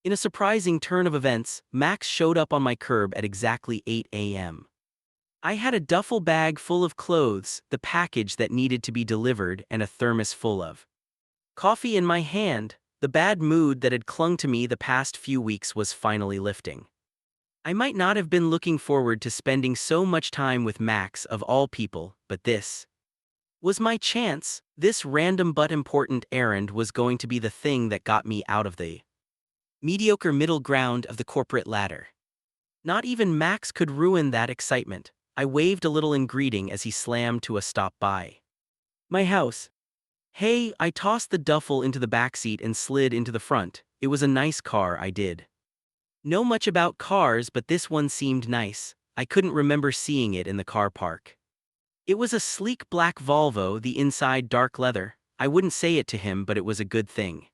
In a surprising turn of events, Max showed up on my curb at exactly 8 a.m. I had a duffel bag full of clothes, the package that needed to be delivered, and a thermos full of coffee in my hand. The bad mood that had clung to me the past few weeks was finally lifting. I might not have been looking forward to spending so much time with Max of all people, but this was my chance. This random but important errand was going to be the thing that got me out of the mediocre middle ground of the corporate ladder. Not even Max could ruin that excitement. I waved a little in greeting as he slammed to a stop by my house. Hey, I tossed the duffel into the backseat and slid into the front. It was a nice car. I did know much about cars, but this one seemed nice. I couldn't remember seeing it in the car park. It was a sleek black Volvo, the inside dark leather. I wouldn't say it to him, but it was a good thing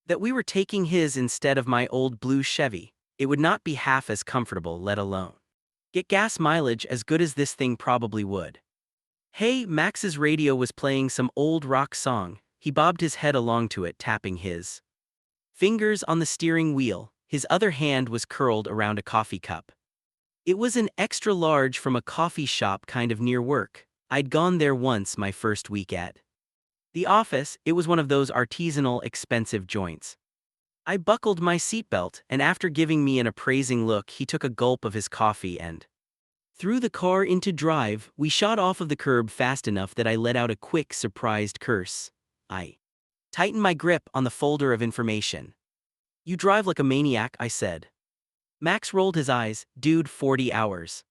that we were taking his instead of my old blue Chevy. It would not be half as comfortable, let alone get gas mileage as good as this thing probably would. Hey, Max's radio was playing some old rock song. He bobbed his head along to it, tapping his fingers on the steering wheel. His other hand was curled around a coffee cup. It was an extra large from a coffee shop kind of near work. I'd gone there once my first week at the office. It was one of those artisanal, expensive joints. I buckled my seatbelt, and after giving me an appraising look, he took a gulp of his coffee and threw the car into drive. We shot off of the curb fast enough that I let out a quick, surprised curse. I tightened my grip on the folder of information. You drive like a maniac, I said. Max rolled his eyes. Dude, 40 hours.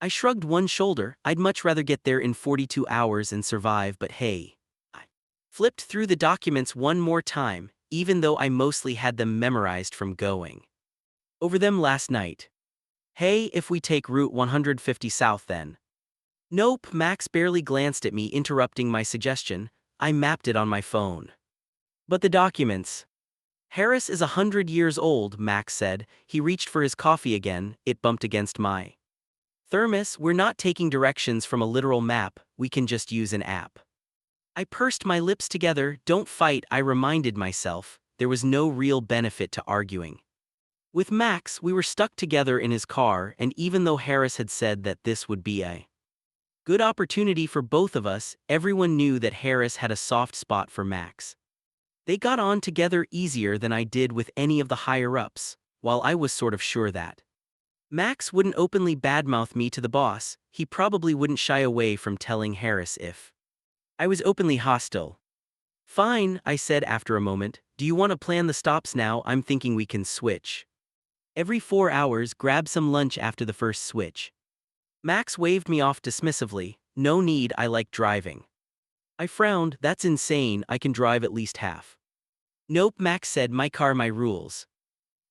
I shrugged one shoulder. I'd much rather get there in 42 hours and survive, but hey. I flipped through the documents one more time, even though I mostly had them memorized from going over them last night. Hey, if we take Route 150 south then. Nope, Max barely glanced at me, interrupting my suggestion. I mapped it on my phone. But the documents. Harris is 100 years old, Max said. He reached for his coffee again. It bumped against my thermos. We're not taking directions from a literal map, we can just use an app. I pursed my lips together. Don't fight, I reminded myself. There was no real benefit to arguing with Max. We were stuck together in his car, and even though Harris had said that this would be a good opportunity for both of us, everyone knew that Harris had a soft spot for Max. They got on together easier than I did with any of the higher-ups, while I was sort of sure that Max wouldn't openly badmouth me to the boss. He probably wouldn't shy away from telling Harris if I was openly hostile. Fine, I said after a moment. Do you want to plan the stops now? I'm thinking we can switch every 4 hours, grab some lunch after the first switch. Max waved me off dismissively. No need, I like driving. I frowned. That's insane, I can drive at least half. Nope, Max said, my car, my rules.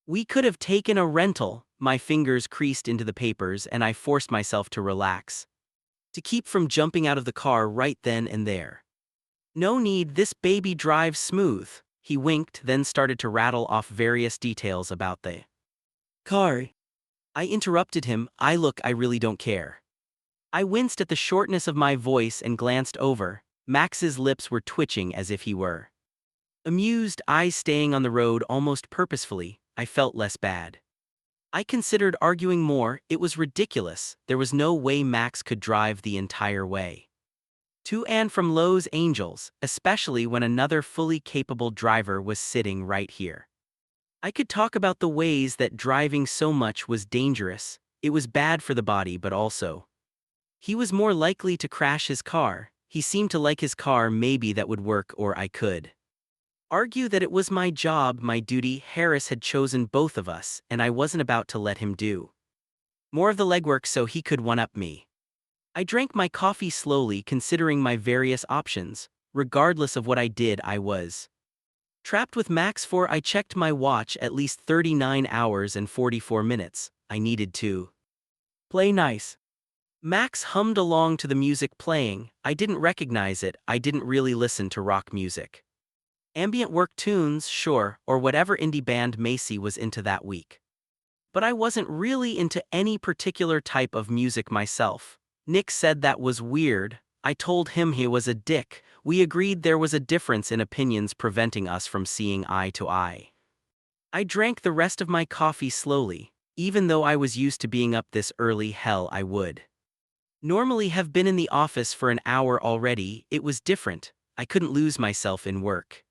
We could have taken a rental. My fingers creased into the papers and I forced myself to relax, to keep from jumping out of the car right then and there. No need, this baby drives smooth. He winked, then started to rattle off various details about the car. I interrupted him. I really don't care. I winced at the shortness of my voice and glanced over. Max's lips were twitching as if he were amused, eyes staying on the road almost purposefully. I felt less bad. I considered arguing more. It was ridiculous. There was no way Max could drive the entire way to and from Los Angeles, especially when another fully capable driver was sitting right here. I could talk about the ways that driving so much was dangerous. It was bad for the body, but also he was more likely to crash his car. He seemed to like his car. Maybe that would work, or I could argue that it was my job, my duty. Harris had chosen both of us, and I wasn't about to let him do more of the legwork so he could one-up me. I drank my coffee slowly, considering my various options. Regardless of what I did, I was trapped with Max for, I checked my watch, at least 39 hours and 44 minutes. I needed to play nice. Max hummed along to the music playing. I didn't recognize it. I didn't really listen to rock music. Ambient work tunes, sure, or whatever indie band Macy was into that week. But I wasn't really into any particular type of music myself. Nick said that was weird. I told him he was a dick. We agreed there was a difference in opinions preventing us from seeing eye to eye. I drank the rest of my coffee slowly, even though I was used to being up this early. Hell, I would normally have been in the office for an hour already. It was different. I couldn't lose myself in work.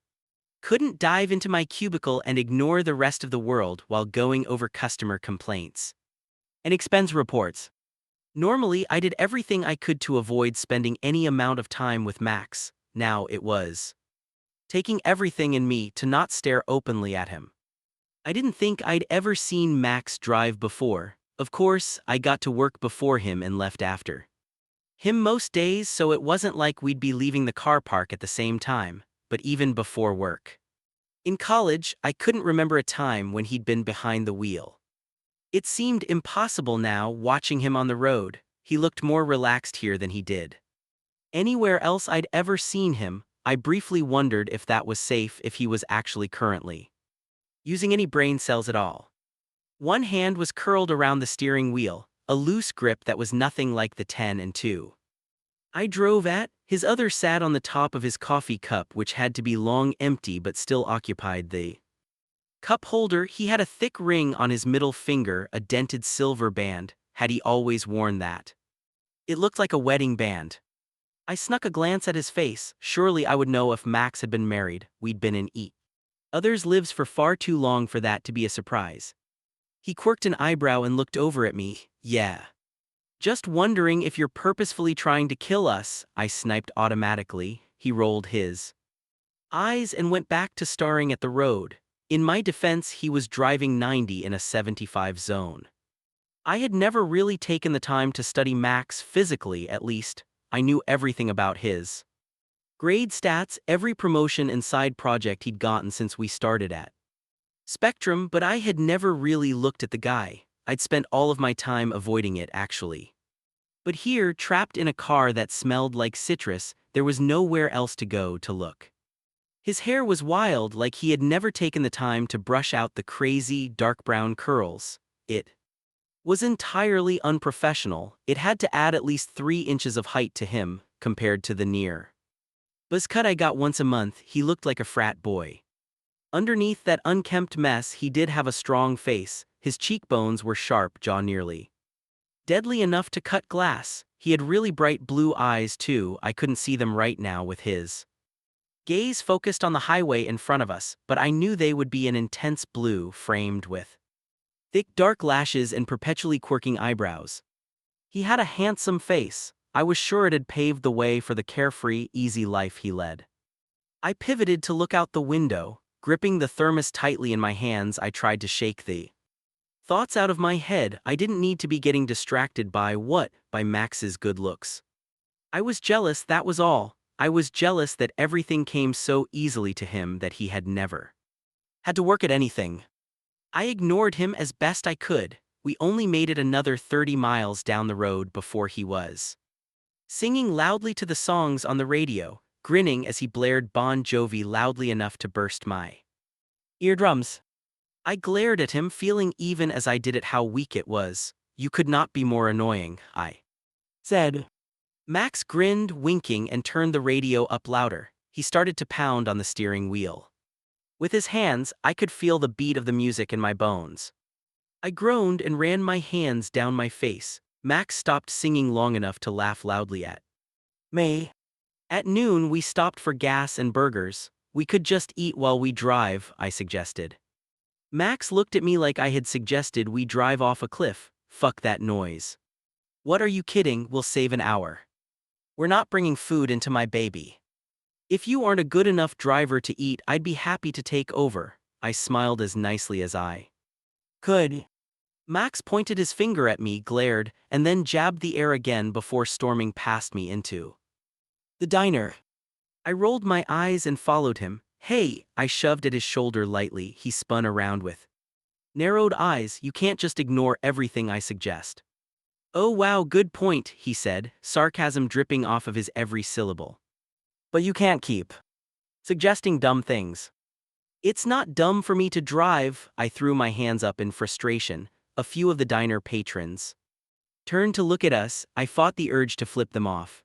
Couldn't dive into my cubicle and ignore the rest of the world while going over customer complaints and expense reports. Normally, I did everything I could to avoid spending any amount of time with Max. Now it was taking everything in me to not stare openly at him. I didn't think I'd ever seen Max drive before. Of course, I got to work before him and left after him most days, so it wasn't like we'd be leaving the car park at the same time, but even before work. In college, I couldn't remember a time when he'd been behind the wheel. It seemed impossible now watching him on the road. He looked more relaxed here than he did anywhere else I'd ever seen him. I briefly wondered if that was safe, if he was actually currently using any brain cells at all. One hand was curled around the steering wheel, a loose grip that was nothing like the 10 and 2 I drove at. His other sat on the top of his coffee cup, which had to be long empty but still occupied the cup holder. He had a thick ring on his middle finger, a dented silver band. Had he always worn that? It looked like a wedding band. I snuck a glance at his face. Surely I would know if Max had been married. We'd been in each other's lives for far too long for that to be a surprise. He quirked an eyebrow and looked over at me. Yeah. Just wondering if you're purposefully trying to kill us, I sniped automatically. He rolled his eyes and went back to staring at the road. In my defense, he was driving 90 in a 75 zone. I had never really taken the time to study Max physically. At least I knew everything about his grade, stats, every promotion and side project he'd gotten since we started at Spectrum, but I had never really looked at the guy. I'd spent all of my time avoiding it, actually. But here, trapped in a car that smelled like citrus, there was nowhere else to go to look. His hair was wild, like he had never taken the time to brush out the crazy, dark brown curls. It was entirely unprofessional. It had to add at least 3 inches of height to him, compared to the near buzz cut I got once a month. He looked like a frat boy. Underneath that unkempt mess, he did have a strong face. His cheekbones were sharp, jaw nearly deadly enough to cut glass. He had really bright blue eyes too. I couldn't see them right now with his gaze focused on the highway in front of us, but I knew they would be an intense blue framed with thick dark lashes and perpetually quirking eyebrows. He had a handsome face. I was sure it had paved the way for the carefree, easy life he led. I pivoted to look out the window. Gripping the thermos tightly in my hands, I tried to shake the thoughts out of my head. I didn't need to be getting distracted by what? By Max's good looks. I was jealous, that was all. I was jealous that everything came so easily to him, that he had never had to work at anything. I ignored him as best I could. We only made it another 30 miles down the road before he was singing loudly to the songs on the radio, grinning as he blared Bon Jovi loudly enough to burst my eardrums. I glared at him, feeling even as I did it how weak it was. You could not be more annoying, I said. Max grinned, winking, and turned the radio up louder. He started to pound on the steering wheel. With his hands, I could feel the beat of the music in my bones. I groaned and ran my hands down my face. Max stopped singing long enough to laugh loudly at me. At noon, we stopped for gas and burgers. We could just eat while we drive, I suggested. Max looked at me like I had suggested we drive off a cliff. Fuck that noise. What, are you kidding? We'll save an hour. We're not bringing food into my baby. If you aren't a good enough driver to eat, I'd be happy to take over. I smiled as nicely as I could. Max pointed his finger at me, glared, and then jabbed the air again before storming past me into the diner. I rolled my eyes and followed him. Hey, I shoved at his shoulder lightly. He spun around with narrowed eyes. You can't just ignore everything I suggest. Oh wow, good point, he said, sarcasm dripping off of his every syllable. But you can't keep suggesting dumb things. It's not dumb for me to drive. I threw my hands up in frustration. A few of the diner patrons turned to look at us. I fought the urge to flip them off.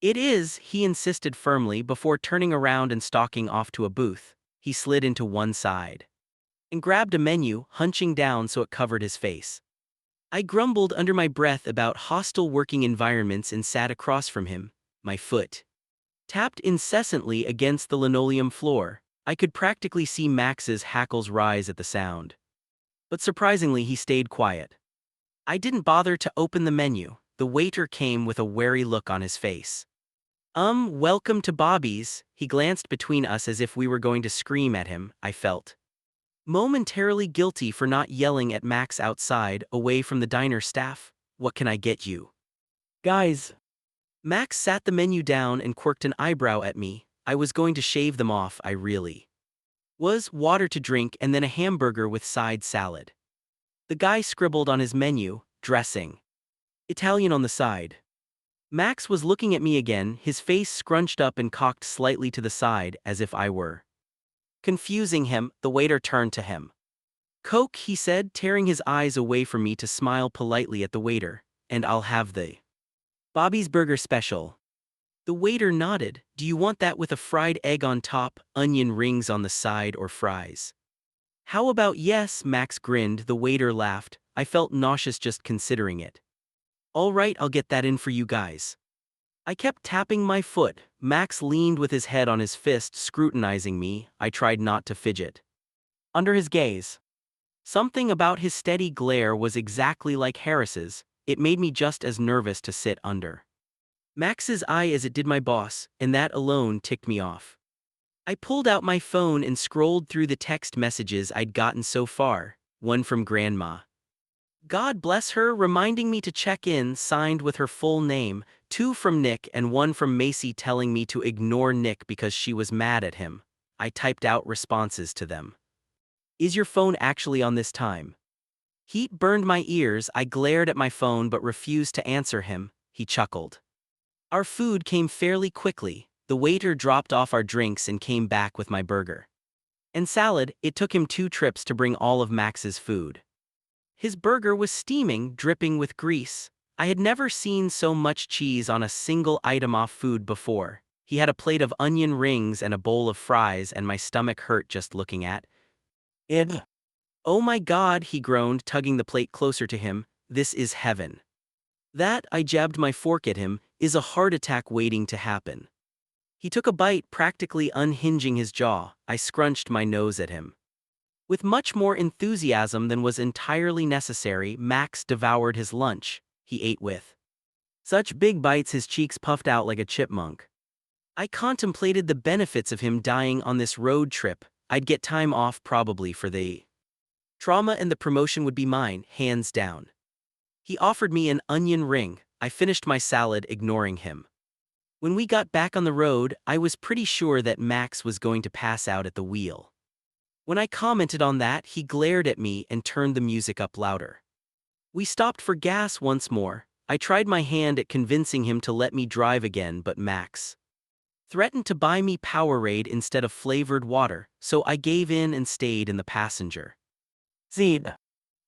It is, he insisted firmly before turning around and stalking off to a booth. He slid into one side and grabbed a menu, hunching down so it covered his face. I grumbled under my breath about hostile working environments and sat across from him, my foot tapped incessantly against the linoleum floor. I could practically see Max's hackles rise at the sound. But surprisingly, he stayed quiet. I didn't bother to open the menu. The waiter came with a wary look on his face. Welcome to Bobby's." He glanced between us as if we were going to scream at him, I felt. Momentarily guilty for not yelling at Max outside, away from the diner staff. "What can I get you guys?" Max sat the menu down and quirked an eyebrow at me. I was going to shave them off, I really was. "Water to drink and then a hamburger with side salad." The guy scribbled on his menu, "Dressing Italian on the side." Max was looking at me again, his face scrunched up and cocked slightly to the side, as if I were confusing him. The waiter turned to him. "Coke," he said, tearing his eyes away from me to smile politely at the waiter. "And I'll have the Bobby's Burger Special." The waiter nodded. "Do you want that with a fried egg on top, onion rings on the side, or fries?" "How about yes?" Max grinned. The waiter laughed. I felt nauseous just considering it. "All right, I'll get that in for you guys." I kept tapping my foot. Max leaned with his head on his fist, scrutinizing me. I tried not to fidget under his gaze. Something about his steady glare was exactly like Harris's. It made me just as nervous to sit under Max's eye as it did my boss, and that alone ticked me off. I pulled out my phone and scrolled through the text messages I'd gotten so far. One from Grandma, "God bless her," reminding me to check in, signed with her full name. Two from Nick and one from Macy telling me to ignore Nick because she was mad at him. I typed out responses to them. "Is your phone actually on this time?" Heat burned my ears. I glared at my phone but refused to answer him. He chuckled. Our food came fairly quickly. The waiter dropped off our drinks and came back with my burger and salad. It took him 2 trips to bring all of Max's food. His burger was steaming, dripping with grease. I had never seen so much cheese on a single item off food before. He had a plate of onion rings and a bowl of fries, and my stomach hurt just looking at it. "Oh my God," he groaned, tugging the plate closer to him. "This is heaven." "That," I jabbed my fork at him, "is a heart attack waiting to happen." He took a bite, practically unhinging his jaw. I scrunched my nose at him. With much more enthusiasm than was entirely necessary, Max devoured his lunch. He ate with such big bites his cheeks puffed out like a chipmunk. I contemplated the benefits of him dying on this road trip. I'd get time off probably for the trauma, and the promotion would be mine, hands down. He offered me an onion ring. I finished my salad, ignoring him. When we got back on the road, I was pretty sure that Max was going to pass out at the wheel. When I commented on that, he glared at me and turned the music up louder. We stopped for gas once more. I tried my hand at convincing him to let me drive again, but Max threatened to buy me Powerade instead of flavored water, so I gave in and stayed in the passenger seat.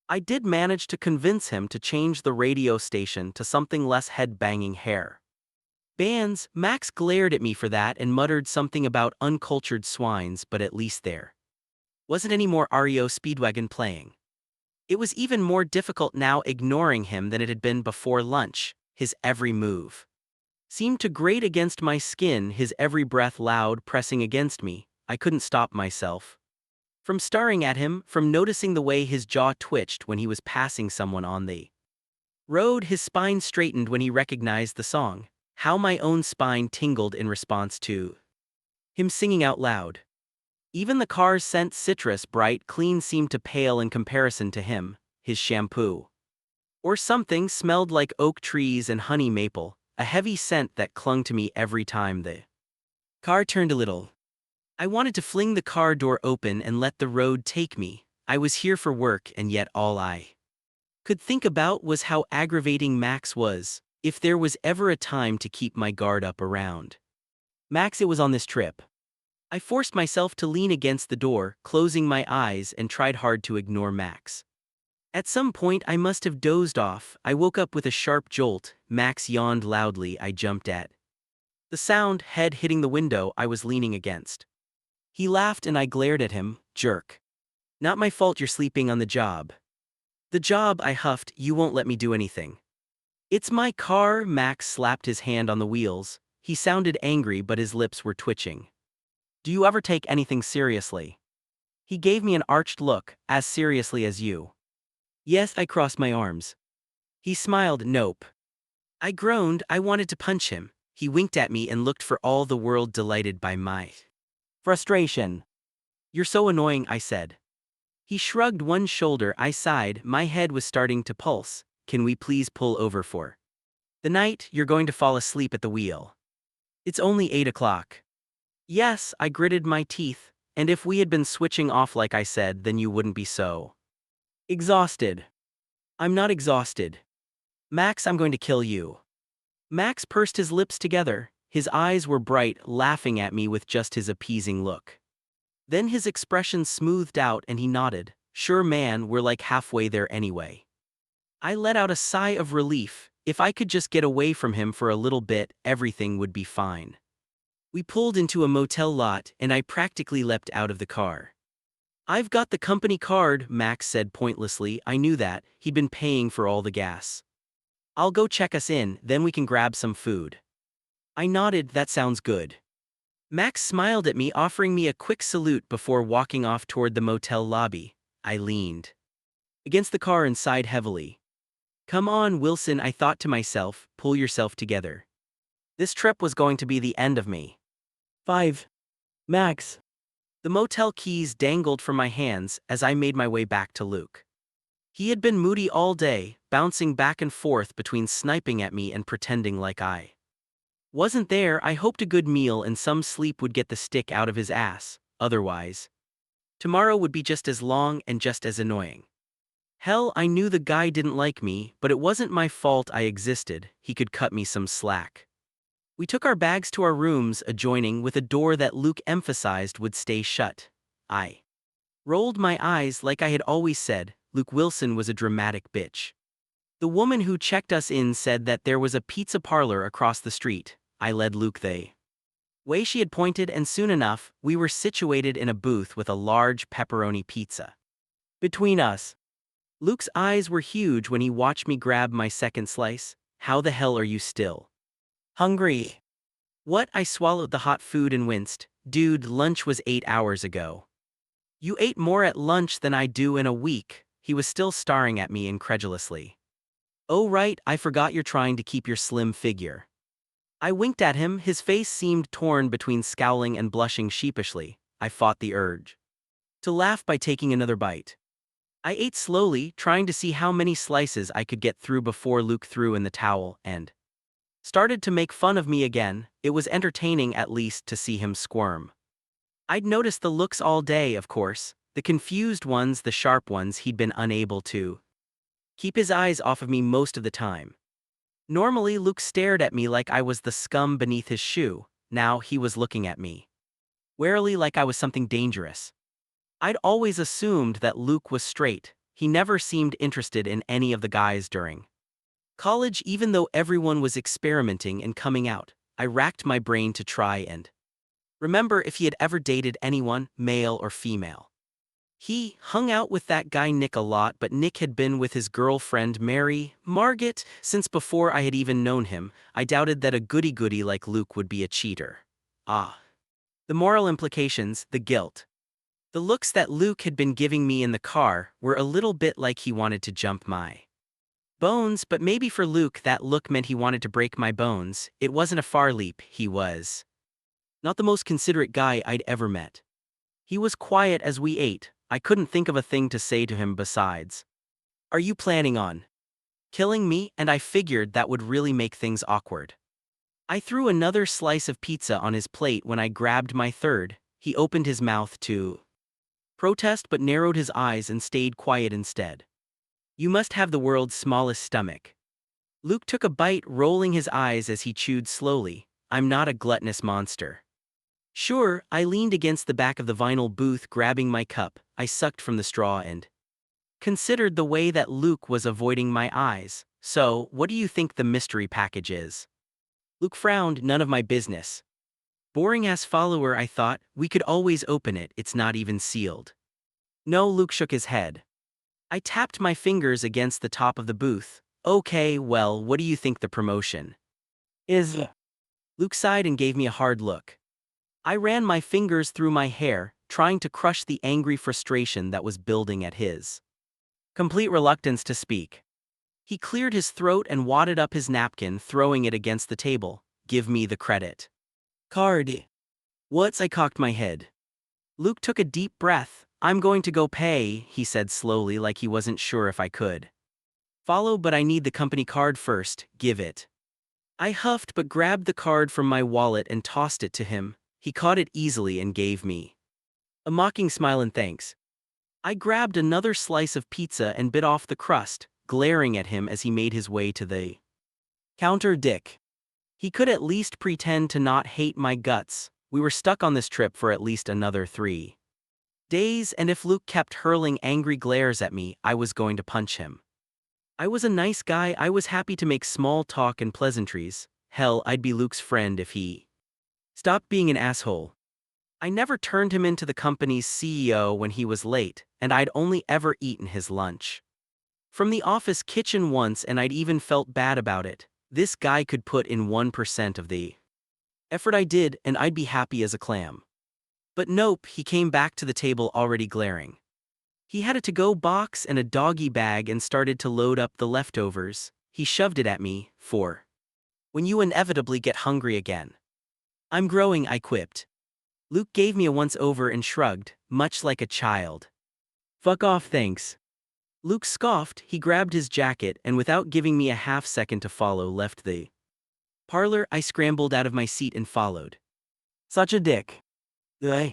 I did manage to convince him to change the radio station to something less head-banging hair bands. Max glared at me for that and muttered something about uncultured swines, but at least there wasn't any more REO Speedwagon playing. It was even more difficult now ignoring him than it had been before lunch. His every move seemed to grate against my skin, his every breath loud, pressing against me. I couldn't stop myself from staring at him, from noticing the way his jaw twitched when he was passing someone on the road. His spine straightened when he recognized the song. How my own spine tingled in response to him singing out loud. Even the car's scent, citrus, bright, clean, seemed to pale in comparison to him. His shampoo or something smelled like oak trees and honey maple, a heavy scent that clung to me every time the car turned a little. I wanted to fling the car door open and let the road take me. I was here for work, and yet all I could think about was how aggravating Max was. If there was ever a time to keep my guard up around Max, it was on this trip. I forced myself to lean against the door, closing my eyes, and tried hard to ignore Max. At some point I must have dozed off. I woke up with a sharp jolt. Max yawned loudly. I jumped at the sound, head hitting the window I was leaning against. He laughed and I glared at him. Jerk. Not my fault you're sleeping on the job. The job, I huffed, you won't let me do anything. It's my car, Max slapped his hand on the wheels. He sounded angry but his lips were twitching. Do you ever take anything seriously? He gave me an arched look, as seriously as you. Yes, I crossed my arms. He smiled, nope. I groaned, I wanted to punch him. He winked at me and looked for all the world delighted by my frustration. You're so annoying, I said. He shrugged one shoulder, I sighed, my head was starting to pulse. Can we please pull over for the night? You're going to fall asleep at the wheel. It's only 8 o'clock. Yes, I gritted my teeth, and if we had been switching off like I said, then you wouldn't be so exhausted. I'm not exhausted. Max, I'm going to kill you. Max pursed his lips together. His eyes were bright, laughing at me with just his appeasing look. Then his expression smoothed out and he nodded. Sure man, we're like halfway there anyway. I let out a sigh of relief. If I could just get away from him for a little bit, everything would be fine. We pulled into a motel lot and I practically leapt out of the car. I've got the company card, Max said pointlessly. I knew that, he'd been paying for all the gas. I'll go check us in, then we can grab some food. I nodded, that sounds good. Max smiled at me, offering me a quick salute before walking off toward the motel lobby. I leaned against the car and sighed heavily. Come on, Wilson, I thought to myself, pull yourself together. This trip was going to be the end of me. 5. Max. The motel keys dangled from my hands as I made my way back to Luke. He had been moody all day, bouncing back and forth between sniping at me and pretending like I wasn't there. I hoped a good meal and some sleep would get the stick out of his ass, otherwise tomorrow would be just as long and just as annoying. Hell, I knew the guy didn't like me, but it wasn't my fault I existed. He could cut me some slack. We took our bags to our rooms adjoining with a door that Luke emphasized would stay shut. I rolled my eyes like I had always said, Luke Wilson was a dramatic bitch. The woman who checked us in said that there was a pizza parlor across the street. I led Luke the way she had pointed and soon enough, we were situated in a booth with a large pepperoni pizza between us. Luke's eyes were huge when he watched me grab my second slice. How the hell are you still hungry? What? I swallowed the hot food and winced. Dude, lunch was 8 hours ago. You ate more at lunch than I do in a week. He was still staring at me incredulously. Oh right, I forgot you're trying to keep your slim figure. I winked at him, his face seemed torn between scowling and blushing sheepishly. I fought the urge to laugh by taking another bite. I ate slowly, trying to see how many slices I could get through before Luke threw in the towel and started to make fun of me again. It was entertaining at least to see him squirm. I'd noticed the looks all day, of course, the confused ones, the sharp ones. He'd been unable to keep his eyes off of me most of the time. Normally Luke stared at me like I was the scum beneath his shoe. Now he was looking at me warily like I was something dangerous. I'd always assumed that Luke was straight. He never seemed interested in any of the guys during college, even though everyone was experimenting and coming out. I racked my brain to try and remember if he had ever dated anyone, male or female. He hung out with that guy Nick a lot, but Nick had been with his girlfriend Mary, Margit, since before I had even known him. I doubted that a goody-goody like Luke would be a cheater. Ah. The moral implications, the guilt. The looks that Luke had been giving me in the car were a little bit like he wanted to jump my bones, but maybe for Luke that look meant he wanted to break my bones. It wasn't a far leap. He was not the most considerate guy I'd ever met. He was quiet as we ate. I couldn't think of a thing to say to him besides, "Are you planning on killing me?" And I figured that would really make things awkward. I threw another slice of pizza on his plate when I grabbed my third. He opened his mouth to protest but narrowed his eyes and stayed quiet instead. You must have the world's smallest stomach. Luke took a bite, rolling his eyes as he chewed slowly. I'm not a gluttonous monster. Sure, I leaned against the back of the vinyl booth grabbing my cup. I sucked from the straw and considered the way that Luke was avoiding my eyes. So, what do you think the mystery package is? Luke frowned, none of my business. Boring-ass follower, I thought. We could always open it, it's not even sealed. No, Luke shook his head. I tapped my fingers against the top of the booth. Okay, well, what do you think the promotion is? Luke sighed and gave me a hard look. I ran my fingers through my hair, trying to crush the angry frustration that was building at his complete reluctance to speak. He cleared his throat and wadded up his napkin, throwing it against the table. Give me the credit card. What's? I cocked my head. Luke took a deep breath. I'm going to go pay, he said slowly, like he wasn't sure if I could follow, but I need the company card first. Give it. I huffed but grabbed the card from my wallet and tossed it to him. He caught it easily and gave me a mocking smile and thanks. I grabbed another slice of pizza and bit off the crust, glaring at him as he made his way to the counter. Dick. He could at least pretend to not hate my guts. We were stuck on this trip for at least another 3 days, and if Luke kept hurling angry glares at me, I was going to punch him. I was a nice guy. I was happy to make small talk and pleasantries. Hell, I'd be Luke's friend if he stopped being an asshole. I never turned him into the company's CEO when he was late, and I'd only ever eaten his lunch from the office kitchen once, and I'd even felt bad about it. This guy could put in 1% of the effort I did, and I'd be happy as a clam. But nope, he came back to the table already glaring. He had a to-go box and a doggy bag and started to load up the leftovers. He shoved it at me, for when you inevitably get hungry again. I'm growing, I quipped. Luke gave me a once-over and shrugged, much like a child. Fuck off, thanks. Luke scoffed. He grabbed his jacket and without giving me a half-second to follow left the parlor. I scrambled out of my seat and followed. Such a dick. Ugh.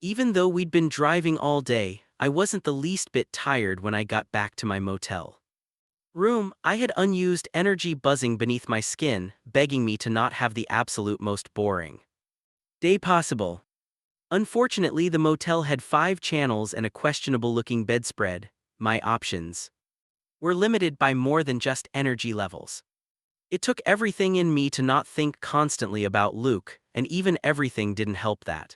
Even though we'd been driving all day, I wasn't the least bit tired when I got back to my motel room. I had unused energy buzzing beneath my skin, begging me to not have the absolute most boring day possible. Unfortunately, the motel had 5 channels and a questionable-looking bedspread. My options were limited by more than just energy levels. It took everything in me to not think constantly about Luke, and even everything didn't help that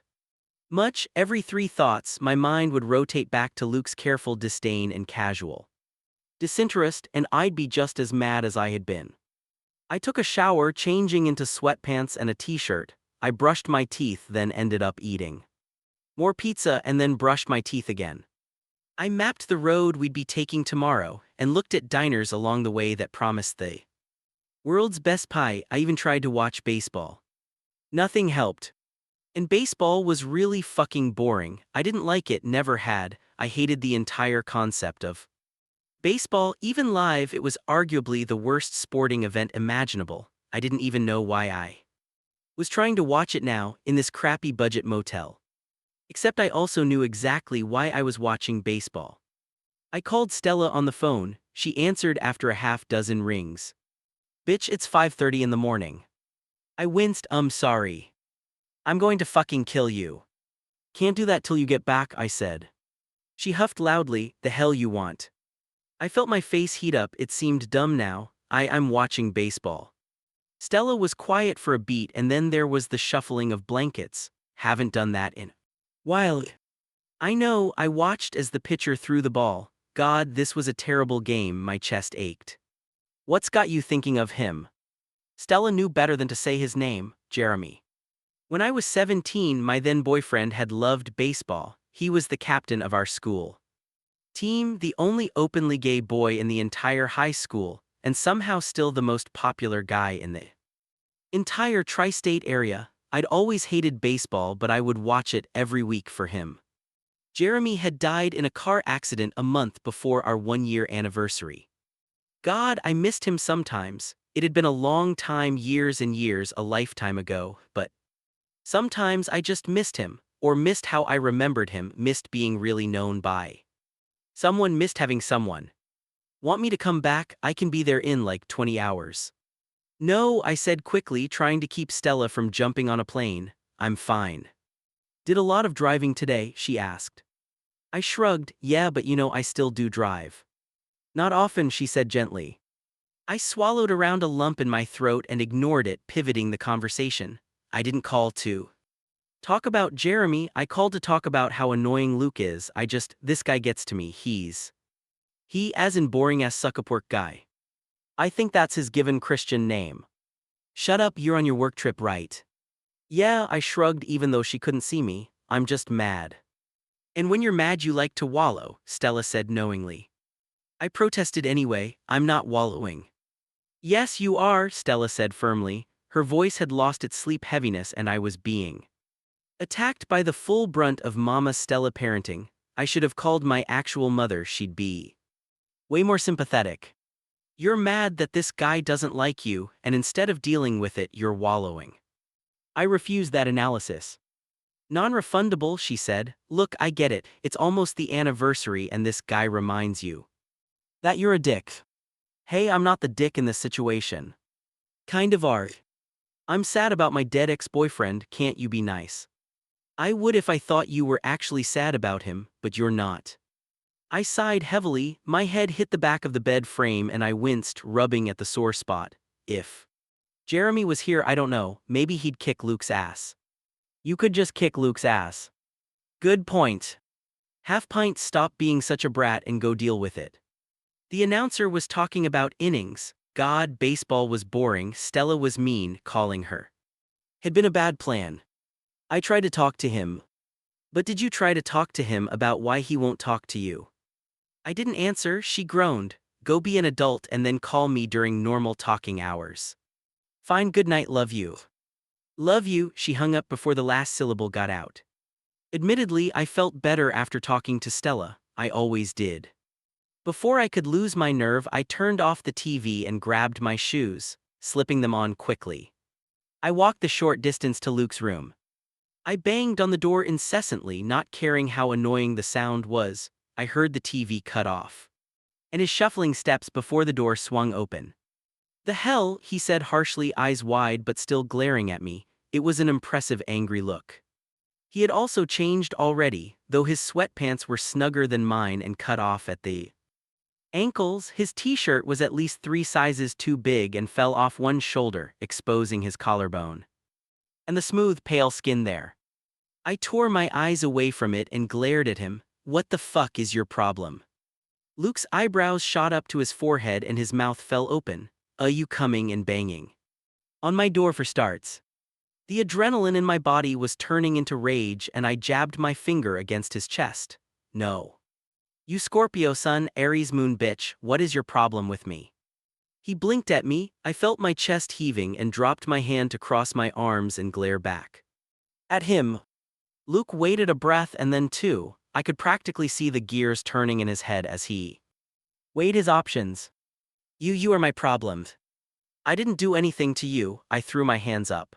much. Every 3 thoughts, my mind would rotate back to Luke's careful disdain and casual disinterest, and I'd be just as mad as I had been. I took a shower, changing into sweatpants and a t-shirt. I brushed my teeth, then ended up eating more pizza and then brushed my teeth again. I mapped the road we'd be taking tomorrow and looked at diners along the way that promised the world's best pie. I even tried to watch baseball. Nothing helped. And baseball was really fucking boring. I didn't like it, never had. I hated the entire concept of baseball, even live. It was arguably the worst sporting event imaginable. I didn't even know why I was trying to watch it now, in this crappy budget motel. Except I also knew exactly why I was watching baseball. I called Stella on the phone. She answered after a half-dozen rings. Bitch, it's 5:30 in the morning. I winced. Sorry. I'm going to fucking kill you. Can't do that till you get back, I said. She huffed loudly. The hell you want? I felt my face heat up. It seemed dumb now. I'm watching baseball. Stella was quiet for a beat, and then there was the shuffling of blankets. Haven't done that in a while. I know. I watched as the pitcher threw the ball. God, this was a terrible game. My chest ached. What's got you thinking of him? Stella knew better than to say his name. Jeremy. When I was 17, my then boyfriend had loved baseball. He was the captain of our school team, the only openly gay boy in the entire high school, and somehow still the most popular guy in the entire tri-state area. I'd always hated baseball, but I would watch it every week for him. Jeremy had died in a car accident a month before our 1-year anniversary. God, I missed him sometimes. It had been a long time, years and years, a lifetime ago, but sometimes I just missed him, or missed how I remembered him, missed being really known by someone, missed having someone want me to come back. I can be there in like 20 hours. No, I said quickly, trying to keep Stella from jumping on a plane. I'm fine. Did a lot of driving today? She asked. I shrugged. Yeah, but I still do drive. Not often, she said gently. I swallowed around a lump in my throat and ignored it, pivoting the conversation. I didn't call to Talk about Jeremy, I called to talk about how annoying Luke is. This guy gets to me. He as in boring ass suckapork guy. I think that's his given Christian name. Shut up, you're on your work trip, right? Yeah, I shrugged even though she couldn't see me. I'm just mad. And when you're mad, you like to wallow, Stella said knowingly. I protested anyway, I'm not wallowing. Yes, you are, Stella said firmly. Her voice had lost its sleep heaviness and I was being attacked by the full brunt of Mama Stella parenting. I should have called my actual mother, she'd be way more sympathetic. You're mad that this guy doesn't like you, and instead of dealing with it, you're wallowing. I refuse that analysis. Non-refundable, she said. Look, I get it, it's almost the anniversary and this guy reminds you that you're a dick. Hey, I'm not the dick in this situation. Kind of are. I'm sad about my dead ex-boyfriend, can't you be nice? I would if I thought you were actually sad about him, but you're not. I sighed heavily, my head hit the back of the bed frame and I winced, rubbing at the sore spot. If Jeremy was here, I don't know, maybe he'd kick Luke's ass. You could just kick Luke's ass. Good point. Half pint, stop being such a brat and go deal with it. The announcer was talking about innings. God, baseball was boring, Stella was mean, calling her. Had been a bad plan. I tried to talk to him. But did you try to talk to him about why he won't talk to you? I didn't answer, she groaned. Go be an adult and then call me during normal talking hours. Fine, good night, love you. Love you, she hung up before the last syllable got out. Admittedly, I felt better after talking to Stella, I always did. Before I could lose my nerve, I turned off the TV and grabbed my shoes, slipping them on quickly. I walked the short distance to Luke's room. I banged on the door incessantly, not caring how annoying the sound was. I heard the TV cut off. And his shuffling steps before the door swung open. The hell, he said harshly, eyes wide but still glaring at me. It was an impressive angry look. He had also changed already, though his sweatpants were snugger than mine and cut off at the ankles. His t-shirt was at least 3 sizes too big and fell off one shoulder, exposing his collarbone. And the smooth, pale skin there. I tore my eyes away from it and glared at him. What the fuck is your problem? Luke's eyebrows shot up to his forehead and his mouth fell open. You coming and banging on my door for starts. The adrenaline in my body was turning into rage and I jabbed my finger against his chest. No. You Scorpio sun, Aries moon bitch, what is your problem with me? He blinked at me, I felt my chest heaving and dropped my hand to cross my arms and glare back at him. Luke waited a breath and then two. I could practically see the gears turning in his head as he weighed his options. You are my problem. I didn't do anything to you, I threw my hands up.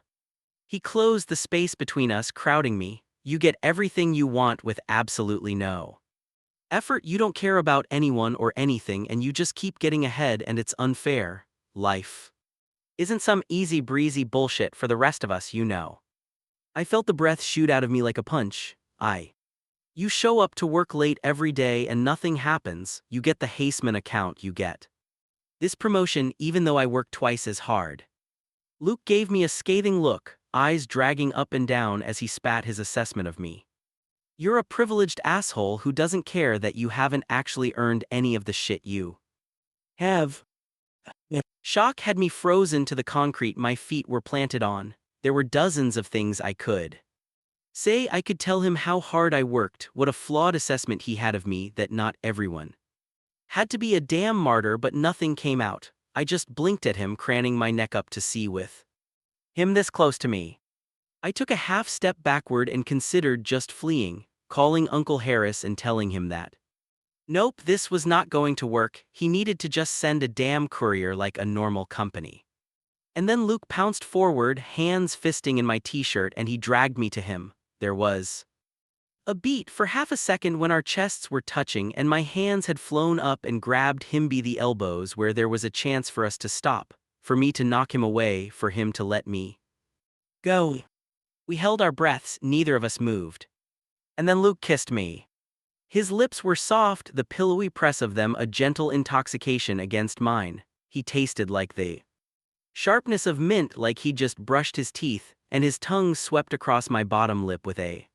He closed the space between us, crowding me. You get everything you want with absolutely no effort. You don't care about anyone or anything and you just keep getting ahead and it's unfair. Life isn't some easy breezy bullshit for the rest of us, you know. I felt the breath shoot out of me like a punch. You show up to work late every day and nothing happens, you get the Haseman account, you get this promotion even though I work twice as hard. Luke gave me a scathing look, eyes dragging up and down as he spat his assessment of me. You're a privileged asshole who doesn't care that you haven't actually earned any of the shit you have. Shock had me frozen to the concrete my feet were planted on. There were dozens of things I could say. I could tell him how hard I worked, what a flawed assessment he had of me, that not everyone had to be a damn martyr, but nothing came out. I just blinked at him, craning my neck up to see with him this close to me. I took a half step backward and considered just fleeing, calling Uncle Harris and telling him that nope, this was not going to work, he needed to just send a damn courier like a normal company. And then Luke pounced forward, hands fisting in my t-shirt, and he dragged me to him. There was a beat for half a second when our chests were touching and my hands had flown up and grabbed him by the elbows where there was a chance for us to stop, for me to knock him away, for him to let me go. We held our breaths, neither of us moved. And then Luke kissed me. His lips were soft, the pillowy press of them a gentle intoxication against mine. He tasted like the sharpness of mint, like he just brushed his teeth, and his tongue swept across my bottom lip with a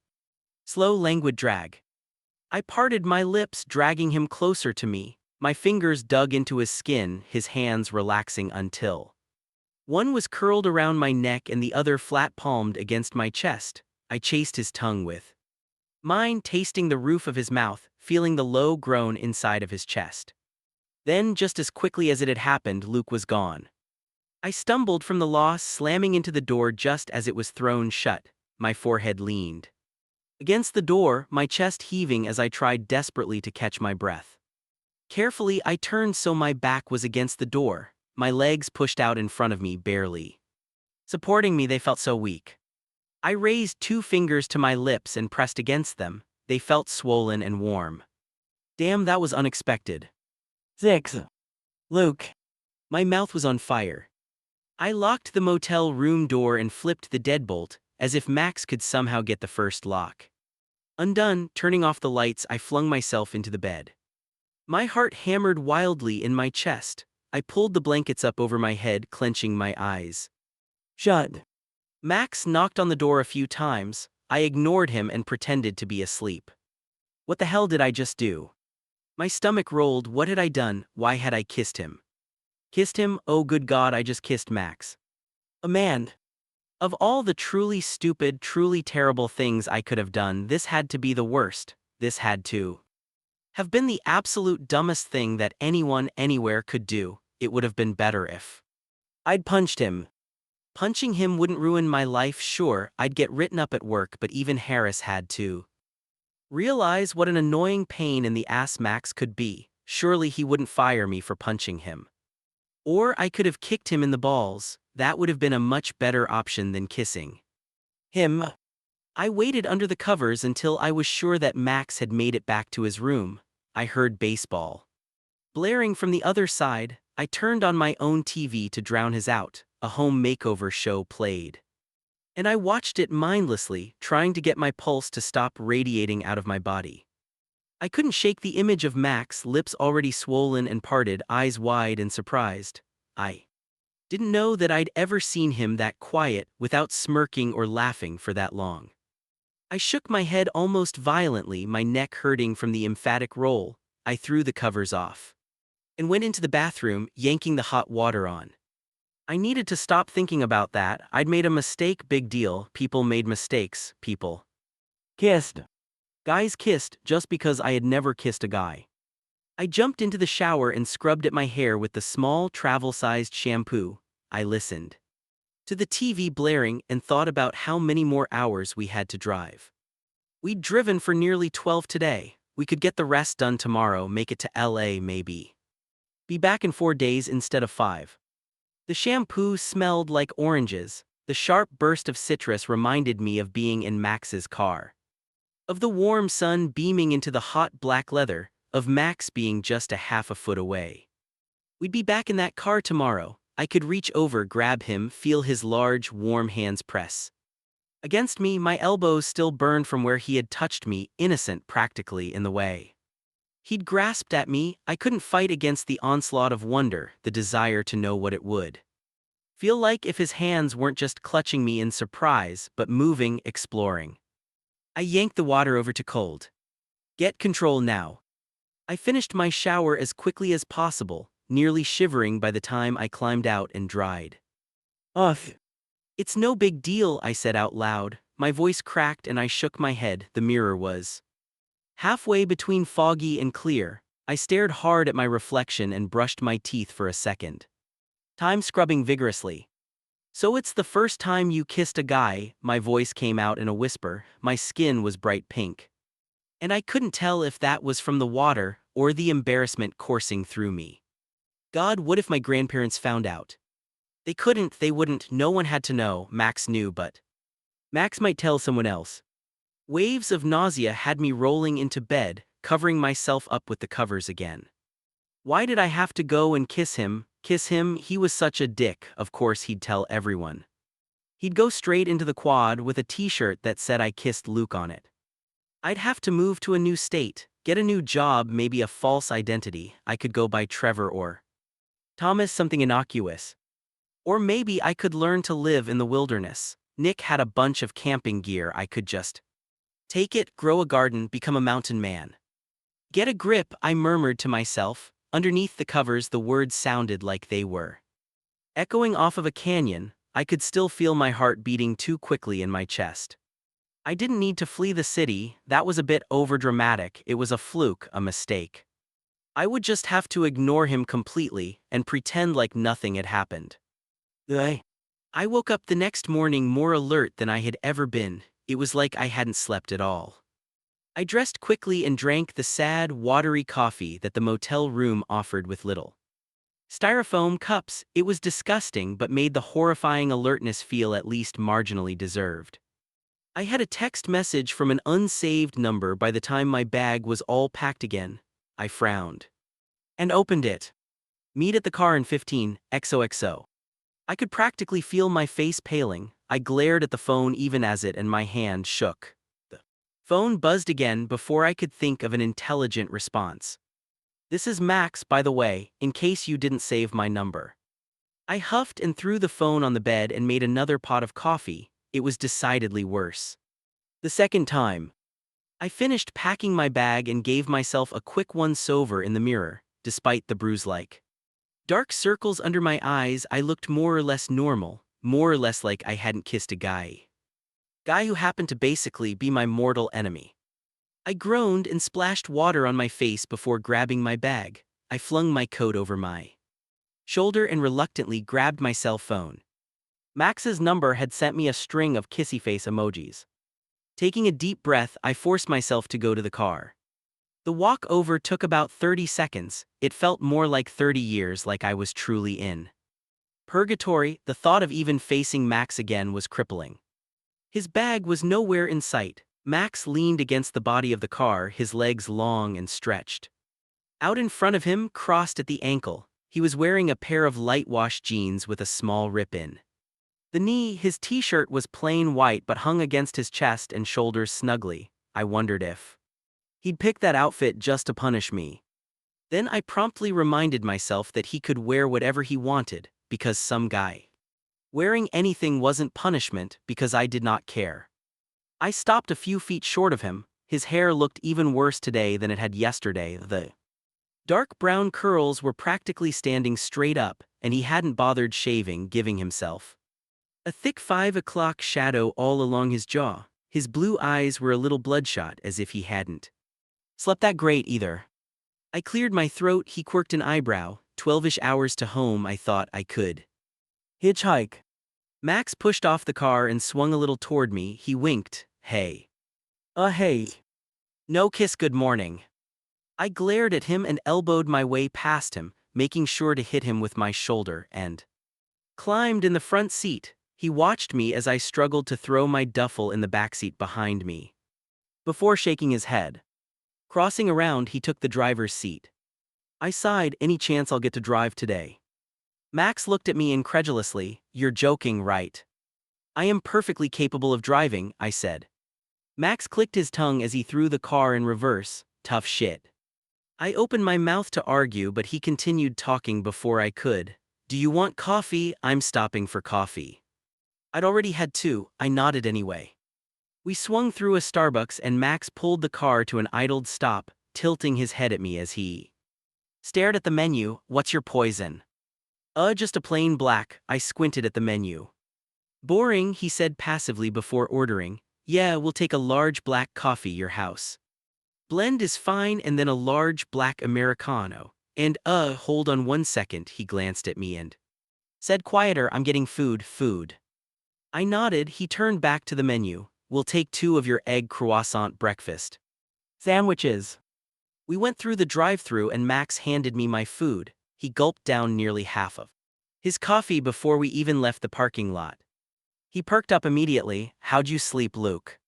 slow, languid drag. I parted my lips, dragging him closer to me. My fingers dug into his skin, his hands relaxing until one was curled around my neck and the other flat-palmed against my chest. I chased his tongue with mine, tasting the roof of his mouth, feeling the low groan inside of his chest. Then, just as quickly as it had happened, Luke was gone. I stumbled from the loss, slamming into the door just as it was thrown shut. My forehead leaned against the door, my chest heaving as I tried desperately to catch my breath. Carefully, I turned so my back was against the door, my legs pushed out in front of me, barely supporting me. They felt so weak. I raised 2 fingers to my lips and pressed against them. They felt swollen and warm. Damn, that was unexpected. 6. Luke. My mouth was on fire. I locked the motel room door and flipped the deadbolt, as if Max could somehow get the first lock undone. Turning off the lights, I flung myself into the bed. My heart hammered wildly in my chest. I pulled the blankets up over my head, clenching my eyes shut. Max knocked on the door a few times. I ignored him and pretended to be asleep. What the hell did I just do? My stomach rolled. What had I done? Why had I kissed him? Kissed him? Oh good God, I just kissed Max. A man. Of all the truly stupid, truly terrible things I could have done, this had to be the worst. This had to have been the absolute dumbest thing that anyone anywhere could do. It would have been better if I'd punched him. Punching him wouldn't ruin my life, sure, I'd get written up at work, but even Harris had to realize what an annoying pain in the ass Max could be. Surely he wouldn't fire me for punching him. Or I could have kicked him in the balls. That would have been a much better option than kissing him. I waited under the covers until I was sure that Max had made it back to his room. I heard baseball blaring from the other side. I turned on my own TV to drown his out. A home makeover show played, and I watched it mindlessly, trying to get my pulse to stop radiating out of my body. I couldn't shake the image of Max, lips already swollen and parted, eyes wide and surprised. I didn't know that I'd ever seen him that quiet, without smirking or laughing for that long. I shook my head almost violently, my neck hurting from the emphatic roll. I threw the covers off and went into the bathroom, yanking the hot water on. I needed to stop thinking about that. I'd made a mistake, big deal. People made mistakes, people kissed. Guys kissed, just because I had never kissed a guy. I jumped into the shower and scrubbed at my hair with the small, travel-sized shampoo. I listened to the TV blaring and thought about how many more hours we had to drive. We'd driven for nearly 12 today. We could get the rest done tomorrow, make it to LA maybe. Be back in 4 days instead of 5. The shampoo smelled like oranges. The sharp burst of citrus reminded me of being in Max's car, of the warm sun beaming into the hot black leather, of Max being just a half a foot away. We'd be back in that car tomorrow. I could reach over, grab him, feel his large, warm hands press against me. My elbows still burned from where he had touched me, innocent practically in the way he'd grasped at me. I couldn't fight against the onslaught of wonder, the desire to know what it would feel like if his hands weren't just clutching me in surprise, but moving, exploring. I yanked the water over to cold. Get control now. I finished my shower as quickly as possible, nearly shivering by the time I climbed out and dried off. It's no big deal, I said out loud. My voice cracked and I shook my head. The mirror was halfway between foggy and clear. I stared hard at my reflection and brushed my teeth for a second, time scrubbing vigorously. So it's the first time you kissed a guy? My voice came out in a whisper. My skin was bright pink, and I couldn't tell if that was from the water or the embarrassment coursing through me. God, what if my grandparents found out? They couldn't, they wouldn't, no one had to know. Max knew, but Max might tell someone else. Waves of nausea had me rolling into bed, covering myself up with the covers again. Why did I have to go and kiss him? Kiss him? He was such a dick. Of course he'd tell everyone. He'd go straight into the quad with a t-shirt that said I kissed Luke on it. I'd have to move to a new state, get a new job, maybe a false identity. I could go by Trevor or Thomas, something innocuous. Or maybe I could learn to live in the wilderness. Nick had a bunch of camping gear. I could just take it, grow a garden, become a mountain man. Get a grip, I murmured to myself. Underneath the covers, the words sounded like they were echoing off of a canyon. I could still feel my heart beating too quickly in my chest. I didn't need to flee the city. That was a bit overdramatic. It was a fluke, a mistake. I would just have to ignore him completely and pretend like nothing had happened. I, I woke up the next morning more alert than I had ever been. It was like I hadn't slept at all. I dressed quickly and drank the sad, watery coffee that the motel room offered with little styrofoam cups. It was disgusting but made the horrifying alertness feel at least marginally deserved. I had a text message from an unsaved number by the time my bag was all packed again. I frowned and opened it. Meet at the car in 15, XOXO. I could practically feel my face paling. I glared at the phone even as it and my hand shook. The phone buzzed again before I could think of an intelligent response. This is Max, by the way, in case you didn't save my number. I huffed and threw the phone on the bed and made another pot of coffee. It was decidedly worse. The second time, I finished packing my bag and gave myself a quick once-over in the mirror, despite the bruise-like dark circles under my eyes. I looked more or less normal, more or less like I hadn't kissed a guy who happened to basically be my mortal enemy. I groaned and splashed water on my face before grabbing my bag. I flung my coat over my shoulder and reluctantly grabbed my cell phone. Max's number had sent me a string of kissy face emojis. Taking a deep breath, I forced myself to go to the car. The walk over took about 30 seconds. It felt more like 30 years, like I was truly in purgatory. The thought of even facing Max again was crippling. His bag was nowhere in sight. Max leaned against the body of the car, his legs long and stretched out in front of him, crossed at the ankle. He was wearing a pair of light-wash jeans with a small rip in the knee. His t-shirt was plain white but hung against his chest and shoulders snugly. I wondered if he'd picked that outfit just to punish me. Then I promptly reminded myself that he could wear whatever he wanted, because some guy wearing anything wasn't punishment, because I did not care. I stopped a few feet short of him. His hair looked even worse today than it had yesterday. The dark brown curls were practically standing straight up, and he hadn't bothered shaving, giving himself a thick 5 o'clock shadow all along his jaw. His blue eyes were a little bloodshot, as if he hadn't slept that great either. I cleared my throat. He quirked an eyebrow. 12-ish hours to home. I thought I could hitchhike. Max pushed off the car and swung a little toward me. He winked. Hey. Hey. No kiss, good morning. I glared at him and elbowed my way past him, making sure to hit him with my shoulder, and climbed in the front seat. He watched me as I struggled to throw my duffel in the backseat behind me. Before shaking his head, crossing around, he took the driver's seat. I sighed. Any chance I'll get to drive today? Max looked at me incredulously. You're joking, right? I am perfectly capable of driving, I said. Max clicked his tongue as he threw the car in reverse. Tough shit. I opened my mouth to argue, but he continued talking before I could. Do you want coffee? I'm stopping for coffee. I'd already had 2. I nodded anyway. We swung through a Starbucks and Max pulled the car to an idled stop, tilting his head at me as he stared at the menu. What's your poison? Just a plain black. I squinted at the menu. Boring, he said passively before ordering. Yeah, we'll take a large black coffee, your house blend is fine, and then a large black Americano. And hold on 1 second, he glanced at me and said quieter, I'm getting food. I nodded. He turned back to the menu. We'll take 2 of your egg croissant breakfast Sandwiches. We went through the drive-thru and Max handed me my food. He gulped down nearly half of his coffee before we even left the parking lot. He perked up immediately. How'd you sleep, Luke?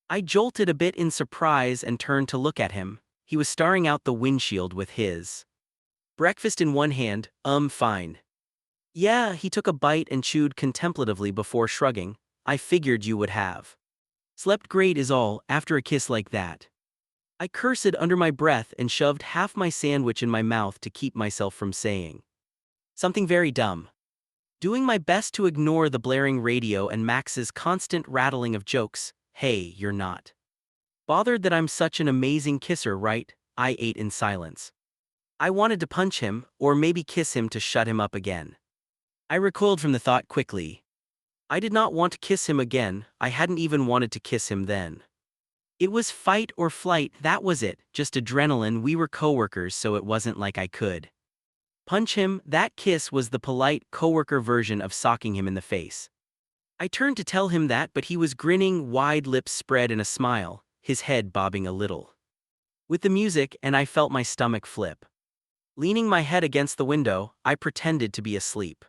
I jolted a bit in surprise and turned to look at him. He was staring out the windshield with his breakfast in one hand. Fine. Yeah, he took a bite and chewed contemplatively before shrugging. I figured you would have slept great is all, after a kiss like that. I cursed under my breath and shoved half my sandwich in my mouth to keep myself from saying something very dumb. doing my best to ignore the blaring radio and Max's constant rattling of jokes. Hey, you're not bothered that I'm such an amazing kisser, right? I ate in silence. I wanted to punch him, or maybe kiss him to shut him up again. I recoiled from the thought quickly. I did not want to kiss him again, I hadn't even wanted to kiss him then. It was fight or flight, that was it, just adrenaline. We were coworkers, so it wasn't like I could punch him. That kiss was the polite, coworker version of socking him in the face. I turned to tell him that, but he was grinning, wide lips spread in a smile, his head bobbing a little with the music, and I felt my stomach flip. Leaning my head against the window, I pretended to be asleep.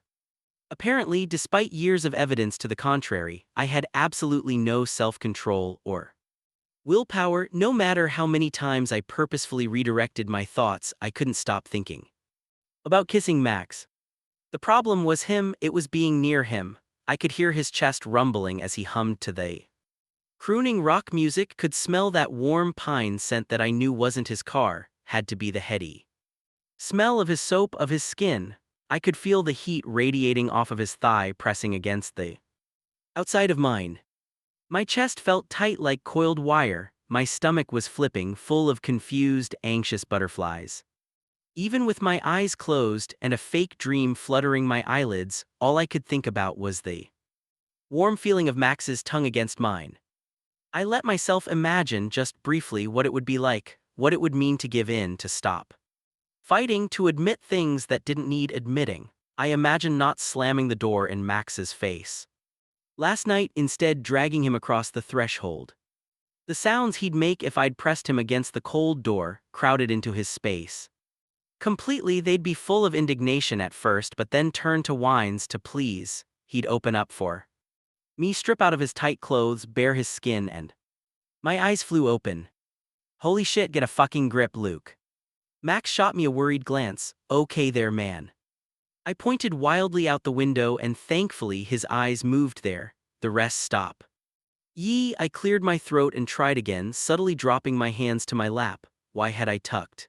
Apparently, despite years of evidence to the contrary, I had absolutely no self-control or willpower. No matter how many times I purposefully redirected my thoughts, I couldn't stop thinking about kissing Max. The problem was him, it was being near him. I could hear his chest rumbling as he hummed to the crooning rock music, could smell that warm pine scent that I knew wasn't his car, had to be the heady smell of his soap, of his skin. I could feel the heat radiating off of his thigh pressing against the outside of mine. My chest felt tight like coiled wire, my stomach was flipping, full of confused, anxious butterflies. Even with my eyes closed and a fake dream fluttering my eyelids, all I could think about was the warm feeling of Max's tongue against mine. I let myself imagine just briefly what it would be like, what it would mean to give in, to stop fighting, to admit things that didn't need admitting. I imagined not slamming the door in Max's face last night, instead dragging him across the threshold. The sounds he'd make if I'd pressed him against the cold door, crowded into his space. Completely, they'd be full of indignation at first, but then turn to whines, to please. He'd open up for me, strip out of his tight clothes, bare his skin, and my eyes flew open. Holy shit, get a fucking grip, Luke. Max shot me a worried glance. Okay there, man. I pointed wildly out the window, and thankfully his eyes moved there. The rest stop. Yee, I cleared my throat and tried again, subtly dropping my hands to my lap. Why had I tucked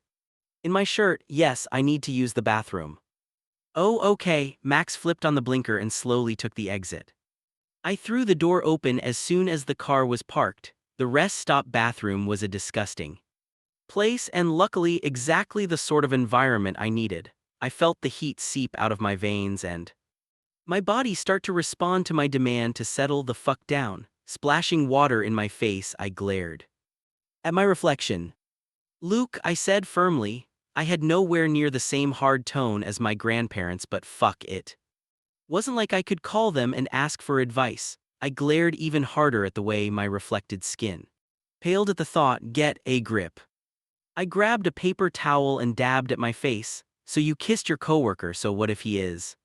in my shirt? Yes, I need to use the bathroom. Oh, okay. Max flipped on the blinker and slowly took the exit. I threw the door open as soon as the car was parked. The rest stop bathroom was a disgusting place, and luckily exactly the sort of environment I needed. I felt the heat seep out of my veins and my body start to respond to my demand to settle the fuck down. Splashing water in my face, I glared at my reflection. Luke, I said firmly. I had nowhere near the same hard tone as my grandparents, but fuck it. Wasn't like I could call them and ask for advice. I glared even harder at the way my reflected skin paled at the thought. Get a grip. I grabbed a paper towel and dabbed at my face. So you kissed your coworker, so what if he is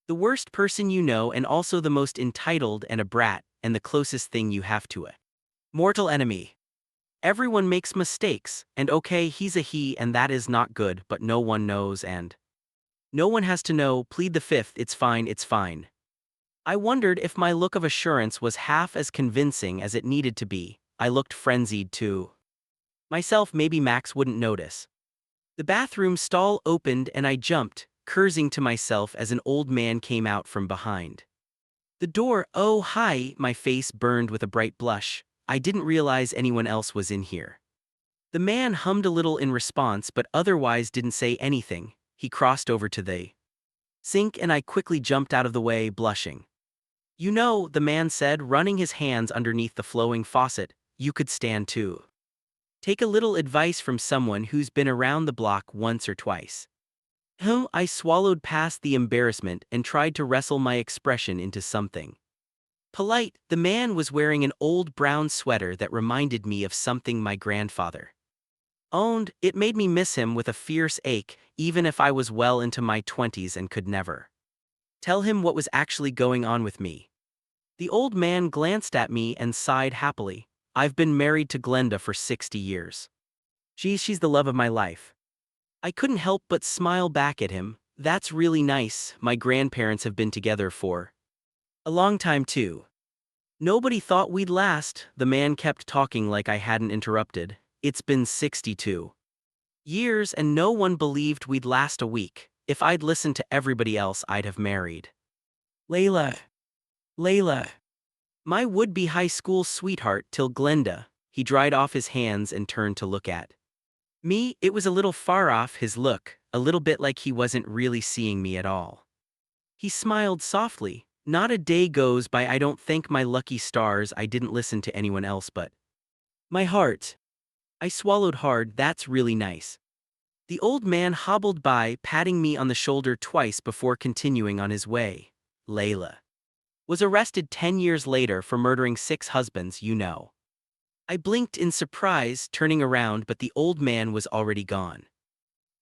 the worst person you know, and also the most entitled and a brat, and the closest thing you have to a mortal enemy? Everyone makes mistakes, and okay, he's a he, and that is not good, but no one knows, and no one has to know. Plead the fifth. It's fine, it's fine. I wondered if my look of assurance was half as convincing as it needed to be. I looked frenzied to myself. Maybe Max wouldn't notice. The bathroom stall opened and I jumped, cursing to myself as an old man came out from behind the door. Oh, hi. My face burned with a bright blush. I didn't realize anyone else was in here. The man hummed a little in response, but otherwise didn't say anything. He crossed over to the sink and I quickly jumped out of the way, blushing. You know, the man said, running his hands underneath the flowing faucet, you could stand to take a little advice from someone who's been around the block once or twice. I swallowed past the embarrassment and tried to wrestle my expression into something polite. The man was wearing an old brown sweater that reminded me of something my grandfather owned. It made me miss him with a fierce ache, even if I was well into my 20s and could never tell him what was actually going on with me. The old man glanced at me and sighed happily. I've been married to Glenda for 60 years. Geez, she's the love of my life. I couldn't help but smile back at him. That's really nice. My grandparents have been together for a long time too. Nobody thought we'd last. The man kept talking like I hadn't interrupted. It's been 62 years and no one believed we'd last a week. If I'd listened to everybody else, I'd have married Layla. Layla. My would-be high school sweetheart till Glenda. He dried off his hands and turned to look at me. It was a little far off, his look, a little bit like he wasn't really seeing me at all. He smiled softly. Not a day goes by I don't thank my lucky stars I didn't listen to anyone else but my heart. I swallowed hard. That's really nice. The old man hobbled by, patting me on the shoulder twice before continuing on his way. Layla was arrested 10 years later for murdering 6 husbands, you know. I blinked in surprise, turning around, but the old man was already gone.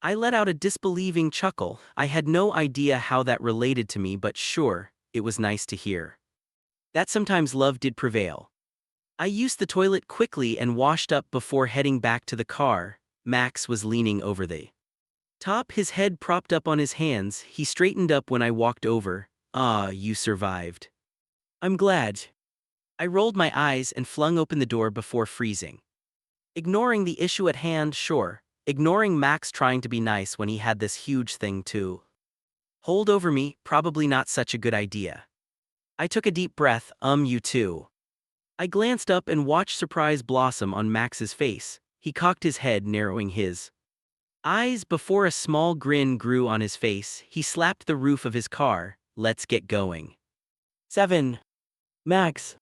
I let out a disbelieving chuckle. I had no idea how that related to me, but sure, it was nice to hear that sometimes love did prevail. I used the toilet quickly and washed up before heading back to the car. Max was leaning over the top, his head propped up on his hands. He straightened up when I walked over. "Ah, you survived." I'm glad. I rolled my eyes and flung open the door before freezing. Ignoring the issue at hand, sure. Ignoring Max trying to be nice when he had this huge thing to hold over me, probably not such a good idea. I took a deep breath. You too. I glanced up and watched surprise blossom on Max's face. He cocked his head, narrowing his eyes before a small grin grew on his face. He slapped the roof of his car. "Let's get going." 7. Max.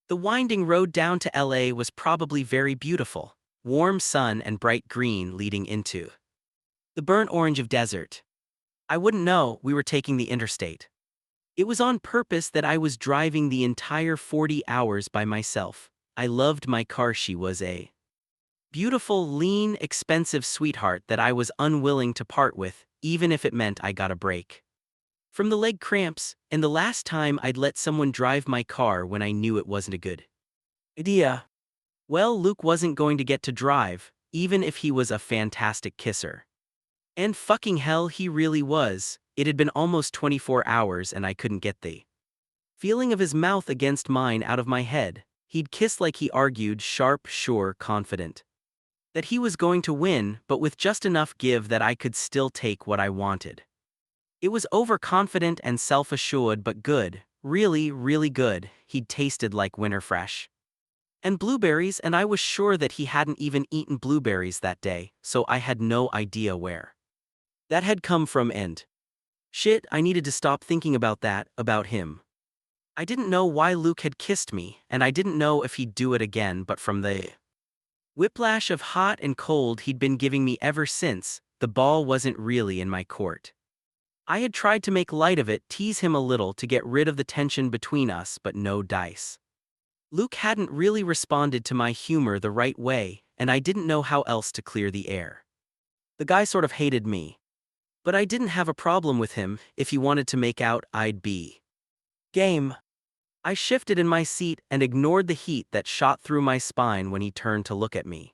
The winding road down to LA was probably very beautiful. Warm sun and bright green leading into the burnt orange of desert. I wouldn't know we were taking the interstate. It was on purpose that I was driving the entire 40 hours by myself. I loved my car. She was a beautiful, lean, expensive sweetheart that I was unwilling to part with, even if it meant I got a break from the leg cramps, and the last time I'd let someone drive my car when I knew it wasn't a good idea. Well, Luke wasn't going to get to drive, even if he was a fantastic kisser. And fucking hell, he really was. It had been almost 24 hours and I couldn't get the feeling of his mouth against mine out of my head. He'd kiss like he argued, sharp, sure, confident that he was going to win, but with just enough give that I could still take what I wanted. It was overconfident and self-assured, but good, really, really good. He'd tasted like winter fresh and blueberries, and I was sure that he hadn't even eaten blueberries that day, so I had no idea where that had come from, and shit, I needed to stop thinking about that, about him. I didn't know why Luke had kissed me, and I didn't know if he'd do it again, but from the whiplash of hot and cold he'd been giving me ever since, the ball wasn't really in my court. I had tried to make light of it, tease him a little to get rid of the tension between us, but no dice. Luke hadn't really responded to my humor the right way, and I didn't know how else to clear the air. The guy sort of hated me. But I didn't have a problem with him. If he wanted to make out, I'd be game. I shifted in my seat and ignored the heat that shot through my spine when he turned to look at me.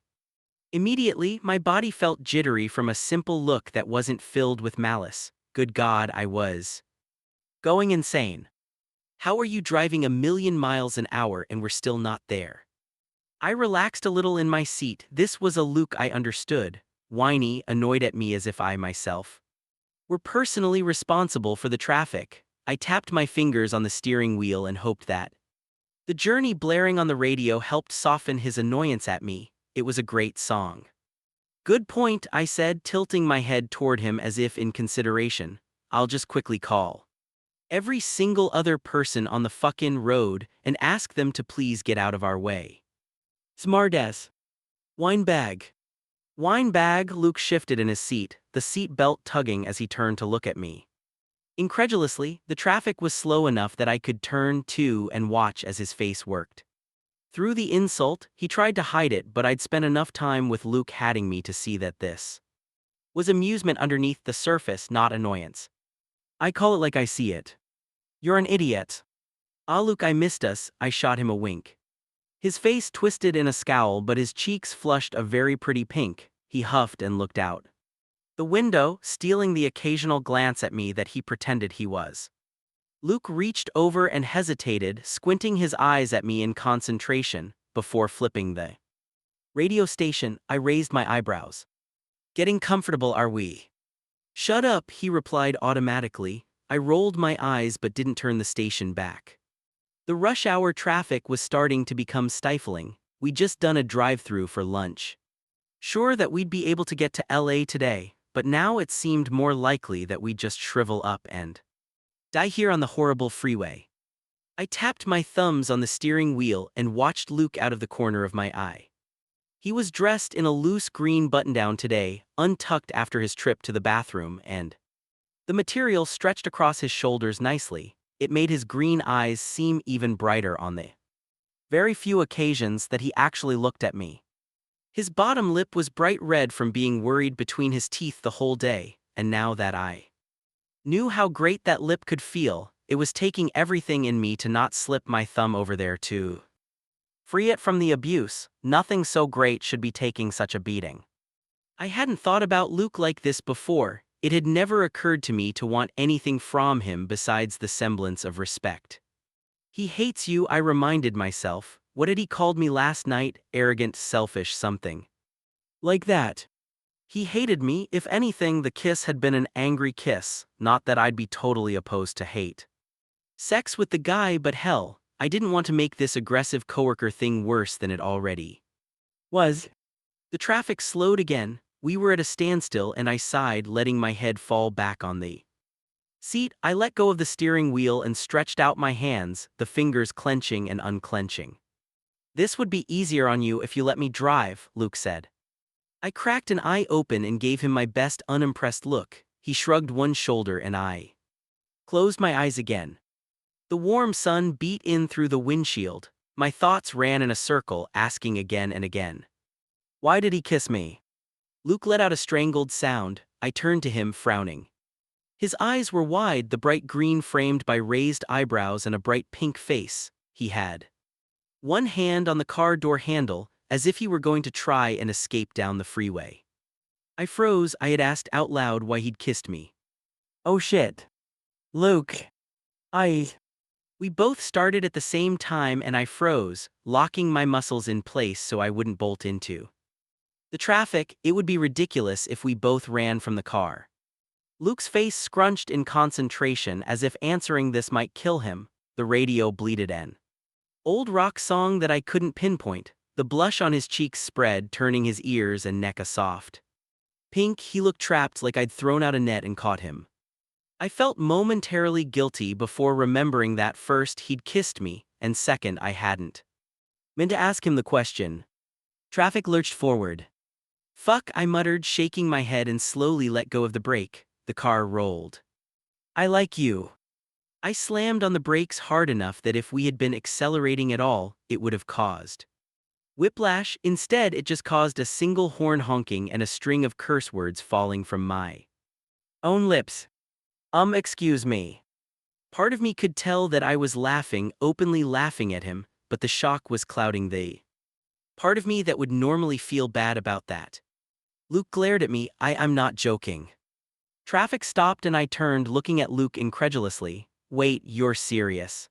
Immediately, my body felt jittery from a simple look that wasn't filled with malice. Good God, I was going insane. How are you driving 1,000,000 miles an hour and we're still not there? I relaxed a little in my seat. This was a Luke I understood, whiny, annoyed at me as if I myself were personally responsible for the traffic. I tapped my fingers on the steering wheel and hoped that the Journey blaring on the radio helped soften his annoyance at me. It was a great song. Good point, I said, tilting my head toward him as if in consideration. I'll just quickly call every single other person on the fucking road and ask them to please get out of our way. Smartass. Wine bag. Wine bag. Luke shifted in his seat, the seat belt tugging as he turned to look at me. Incredulously, the traffic was slow enough that I could turn to and watch as his face worked. Through the insult, he tried to hide it, but I'd spent enough time with Luke hatting me to see that this was amusement underneath the surface, not annoyance. I call it like I see it. You're an idiot. Ah, Luke, I missed us. I shot him a wink. His face twisted in a scowl, but his cheeks flushed a very pretty pink. He huffed and looked out the window, stealing the occasional glance at me that he pretended he was. Luke reached over and hesitated, squinting his eyes at me in concentration, before flipping the radio station. I raised my eyebrows. Getting comfortable, are we? Shut up, he replied automatically. I rolled my eyes but didn't turn the station back. The rush hour traffic was starting to become stifling. We'd just done a drive-through for lunch. Sure that we'd be able to get to LA today, but now it seemed more likely that we'd just shrivel up and die here on the horrible freeway. I tapped my thumbs on the steering wheel and watched Luke out of the corner of my eye. He was dressed in a loose green button-down today, untucked after his trip to the bathroom, and the material stretched across his shoulders nicely. It made his green eyes seem even brighter on the very few occasions that he actually looked at me. His bottom lip was bright red from being worried between his teeth the whole day, and now that I knew how great that lip could feel, it was taking everything in me to not slip my thumb over there to free it from the abuse. Nothing so great should be taking such a beating. I hadn't thought about Luke like this before. It had never occurred to me to want anything from him besides the semblance of respect. He hates you, I reminded myself. What had he called me last night? Arrogant, selfish, something like that. He hated me. If anything, the kiss had been an angry kiss, not that I'd be totally opposed to hate sex with the guy, but hell, I didn't want to make this aggressive coworker thing worse than it already was. The traffic slowed again. We were at a standstill and I sighed, letting my head fall back on the seat. I let go of the steering wheel and stretched out my hands, the fingers clenching and unclenching. This would be easier on you if you let me drive, Luke said. I cracked an eye open and gave him my best unimpressed look. He shrugged one shoulder and I closed my eyes again. The warm sun beat in through the windshield. My thoughts ran in a circle, asking again and again, why did he kiss me? Luke let out a strangled sound. I turned to him, frowning. His eyes were wide, the bright green framed by raised eyebrows and a bright pink face. He had one hand on the car door handle, as if he were going to try and escape down the freeway. I froze. I had asked out loud why he'd kissed me. Oh shit. Luke. We both started at the same time and I froze, locking my muscles in place so I wouldn't bolt into the traffic. It would be ridiculous if we both ran from the car. Luke's face scrunched in concentration as if answering this might kill him. The radio bleated an old rock song that I couldn't pinpoint. The blush on his cheeks spread, turning his ears and neck a soft pink. He looked trapped, like I'd thrown out a net and caught him. I felt momentarily guilty before remembering that first he'd kissed me, and second I hadn't meant to ask him the question. Traffic lurched forward. Fuck, I muttered, shaking my head and slowly let go of the brake. The car rolled. I like you. I slammed on the brakes hard enough that if we had been accelerating at all, it would have caused whiplash. Instead, it just caused a single horn honking and a string of curse words falling from my own lips. Excuse me. Part of me could tell that I was laughing, openly laughing at him, but the shock was clouding the part of me that would normally feel bad about that. Luke glared at me. I'm not joking. Traffic stopped and I turned, looking at Luke incredulously. Wait, you're serious?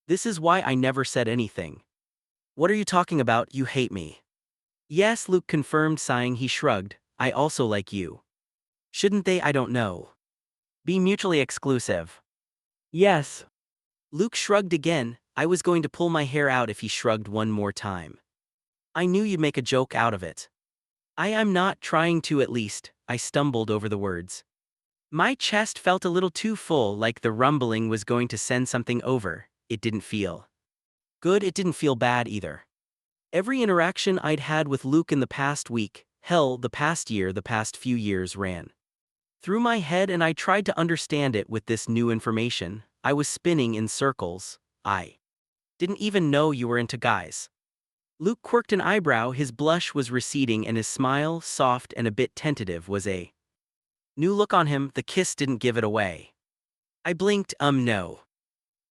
This is why I never said anything. What are you talking about? You hate me. Yes, Luke confirmed, sighing. He shrugged. I also like you. Shouldn't they, I don't know, be mutually exclusive? Yes. Luke shrugged again. I was going to pull my hair out if he shrugged one more time. I knew you'd make a joke out of it. I'm not trying to, at least. I stumbled over the words. My chest felt a little too full, like the rumbling was going to send something over. It didn't feel good. It didn't feel bad either. Every interaction I'd had with Luke in the past week, hell, the past year, the past few years ran through my head and I tried to understand it with this new information. I was spinning in circles. I didn't even know you were into guys. Luke quirked an eyebrow. His blush was receding and his smile, soft and a bit tentative, was a new look on him. The kiss didn't give it away. I blinked. No.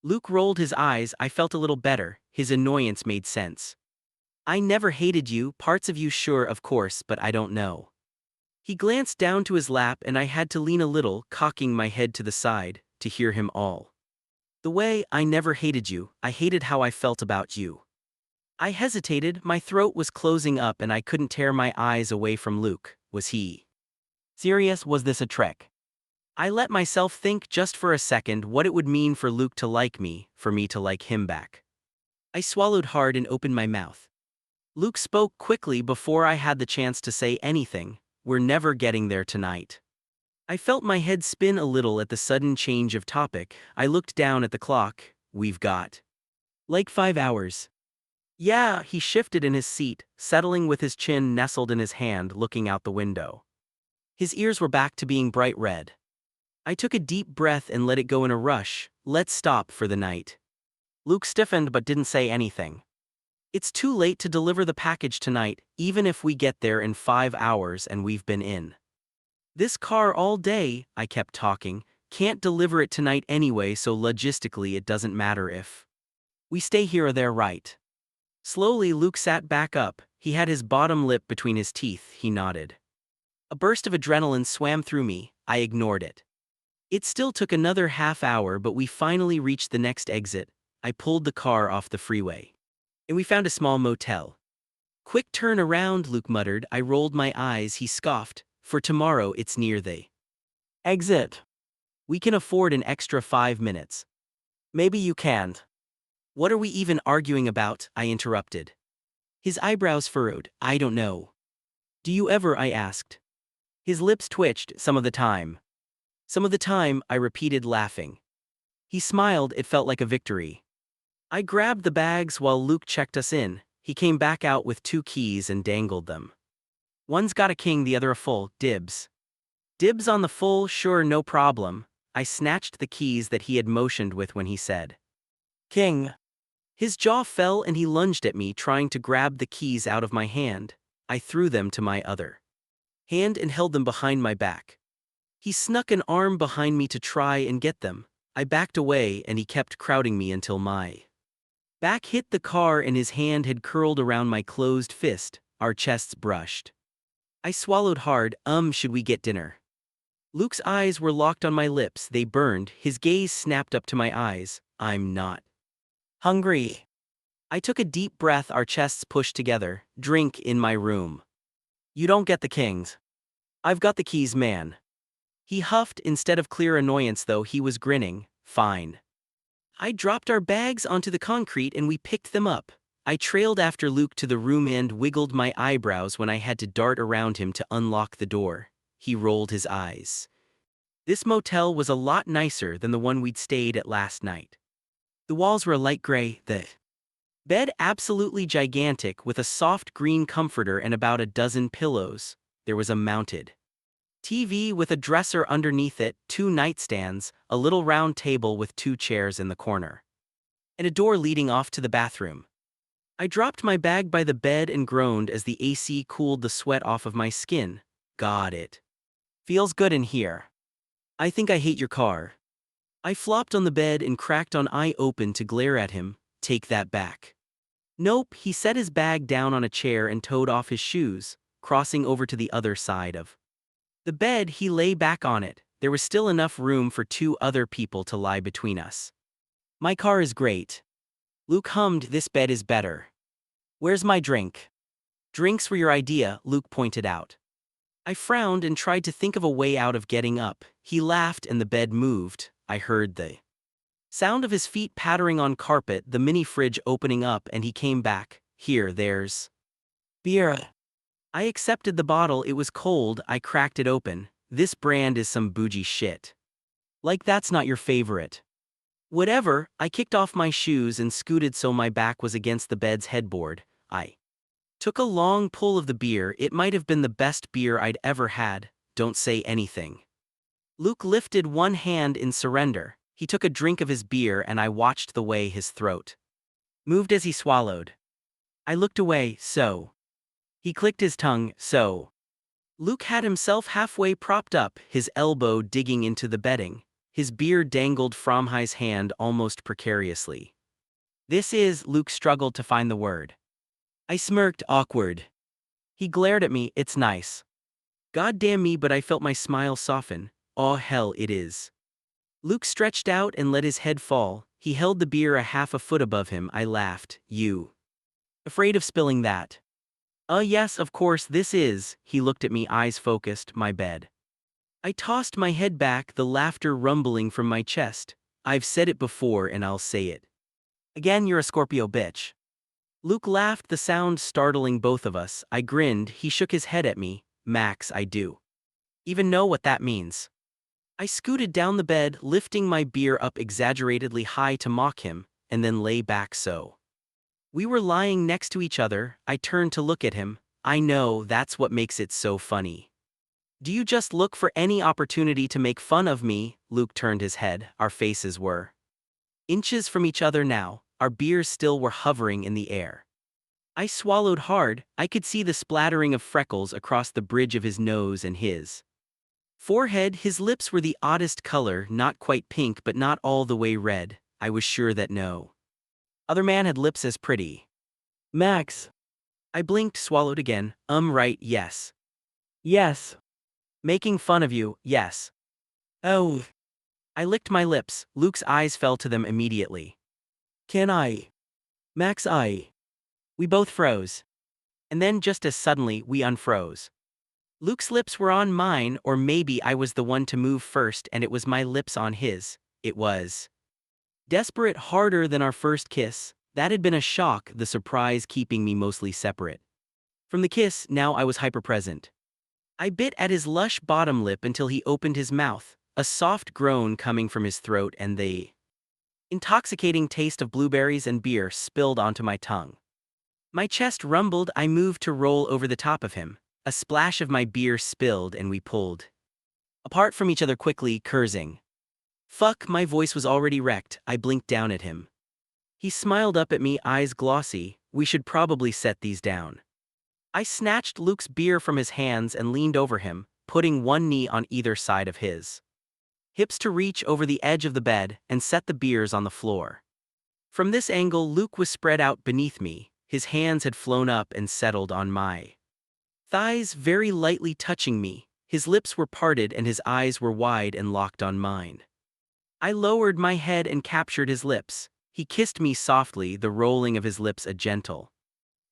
Luke rolled his eyes. I felt a little better. His annoyance made sense. I never hated you, parts of you sure, of course, but I don't know. He glanced down to his lap and I had to lean a little, cocking my head to the side, to hear him all the way. I never hated you, I hated how I felt about you. I hesitated, my throat was closing up and I couldn't tear my eyes away from Luke. Was he serious? Was this a trick? I let myself think just for a second what it would mean for Luke to like me, for me to like him back. I swallowed hard and opened my mouth. Luke spoke quickly before I had the chance to say anything. We're never getting there tonight. I felt my head spin a little at the sudden change of topic. I looked down at the clock. We've got like 5 hours. Yeah, he shifted in his seat, settling with his chin nestled in his hand, looking out the window. His ears were back to being bright red. I took a deep breath and let it go in a rush. Let's stop for the night. Luke stiffened but didn't say anything. It's too late to deliver the package tonight, even if we get there in 5 hours and we've been in this car all day, I kept talking. Can't deliver it tonight anyway, so logistically it doesn't matter if we stay here or there, right? Slowly, Luke sat back up. He had his bottom lip between his teeth. He nodded. A burst of adrenaline swam through me. I ignored it. It still took another half hour, but we finally reached the next exit. I pulled the car off the freeway, and we found a small motel. Quick turn around, Luke muttered. I rolled my eyes. He scoffed. For tomorrow, it's near the exit. We can afford an extra 5 minutes. Maybe you can't. What are we even arguing about? I interrupted. His eyebrows furrowed. I don't know. Do you ever? I asked. His lips twitched. Some of the time. Some of the time, I repeated, laughing. He smiled. It felt like a victory. I grabbed the bags while Luke checked us in. He came back out with 2 keys and dangled them. One's got a king, the other a full. Dibs. Dibs on the full, sure, no problem. I snatched the keys that he had motioned with when he said king. His jaw fell and he lunged at me, trying to grab the keys out of my hand. I threw them to my other hand and held them behind my back. He snuck an arm behind me to try and get them. I backed away and he kept crowding me until my back hit the car and his hand had curled around my closed fist. Our chests brushed. I swallowed hard. Should we get dinner? Luke's eyes were locked on my lips. They burned. His gaze snapped up to my eyes. I'm not hungry. I took a deep breath. Our chests pushed together. Drink in my room. You don't get the kings. I've got the keys, man. He huffed. Instead of clear annoyance, though, he was grinning. Fine. I dropped our bags onto the concrete and we picked them up. I trailed after Luke to the room and wiggled my eyebrows when I had to dart around him to unlock the door. He rolled his eyes. This motel was a lot nicer than the one we'd stayed at last night. The walls were a light gray, the bed absolutely gigantic with a soft green comforter and about a dozen pillows. There was a mounted TV with a dresser underneath it, 2 nightstands, a little round table with 2 chairs in the corner, and a door leading off to the bathroom. I dropped my bag by the bed and groaned as the AC cooled the sweat off of my skin. God, it feels good in here. I think I hate your car. I flopped on the bed and cracked an eye open to glare at him. Take that back. Nope, he set his bag down on a chair and toed off his shoes, crossing over to the other side of the bed. He lay back on it. There was still enough room for 2 other people to lie between us. My car is great. Luke hummed. This bed is better. Where's my drink? Drinks were your idea, Luke pointed out. I frowned and tried to think of a way out of getting up. He laughed and the bed moved. I heard the sound of his feet pattering on carpet, the mini fridge opening up, and he came back. Here, there's beer. I accepted the bottle. It was cold. I cracked it open. This brand is some bougie shit. Like that's not your favorite. Whatever. I kicked off my shoes and scooted so my back was against the bed's headboard. I took a long pull of the beer. It might have been the best beer I'd ever had. Don't say anything. Luke lifted one hand in surrender. He took a drink of his beer and I watched the way his throat moved as he swallowed. I looked away. So. He clicked his tongue. So. Luke had himself halfway propped up, his elbow digging into the bedding. His beer dangled from his hand almost precariously. This is, Luke struggled to find the word. I smirked, awkward. He glared at me. It's nice. God damn me, but I felt my smile soften. Aw hell it is. Luke stretched out and let his head fall. He held the beer a half a foot above him. I laughed. You afraid of spilling that? Yes, of course this is. He looked at me, eyes focused. My bed. I tossed my head back, the laughter rumbling from my chest. I've said it before and I'll say it Again, you're a Scorpio bitch. Luke laughed, the sound startling both of us. I grinned, he shook his head at me. Max, I do. Even know what that means. I scooted down the bed, lifting my beer up exaggeratedly high to mock him, and then lay back so. We were lying next to each other. I turned to look at him. I know, that's what makes it so funny. Do you just look for any opportunity to make fun of me? Luke turned his head. Our faces were inches from each other now. Our beers still were hovering in the air. I swallowed hard. I could see the splattering of freckles across the bridge of his nose and his forehead. His lips were the oddest color, not quite pink but not all the way red. I was sure that no other man had lips as pretty. Max. I blinked, swallowed again. Right, yes. Yes. Making fun of you, yes. Oh. I licked my lips. Luke's eyes fell to them immediately. Can I? Max, I. We both froze. And then just as suddenly, we unfroze. Luke's lips were on mine, or maybe I was the one to move first and it was my lips on his. It was desperate, harder than our first kiss. That had been a shock, the surprise keeping me mostly separate from the kiss. Now I was hyperpresent. I bit at his lush bottom lip until he opened his mouth, a soft groan coming from his throat, and the intoxicating taste of blueberries and beer spilled onto my tongue. My chest rumbled. I moved to roll over the top of him. A splash of my beer spilled and we pulled apart from each other quickly, cursing. Fuck, my voice was already wrecked. I blinked down at him. He smiled up at me, eyes glossy. We should probably set these down. I snatched Luke's beer from his hands and leaned over him, putting one knee on either side of his hips to reach over the edge of the bed and set the beers on the floor. From this angle, Luke was spread out beneath me. His hands had flown up and settled on my thighs, very lightly touching me. His lips were parted and his eyes were wide and locked on mine. I lowered my head and captured his lips. He kissed me softly, the rolling of his lips a gentle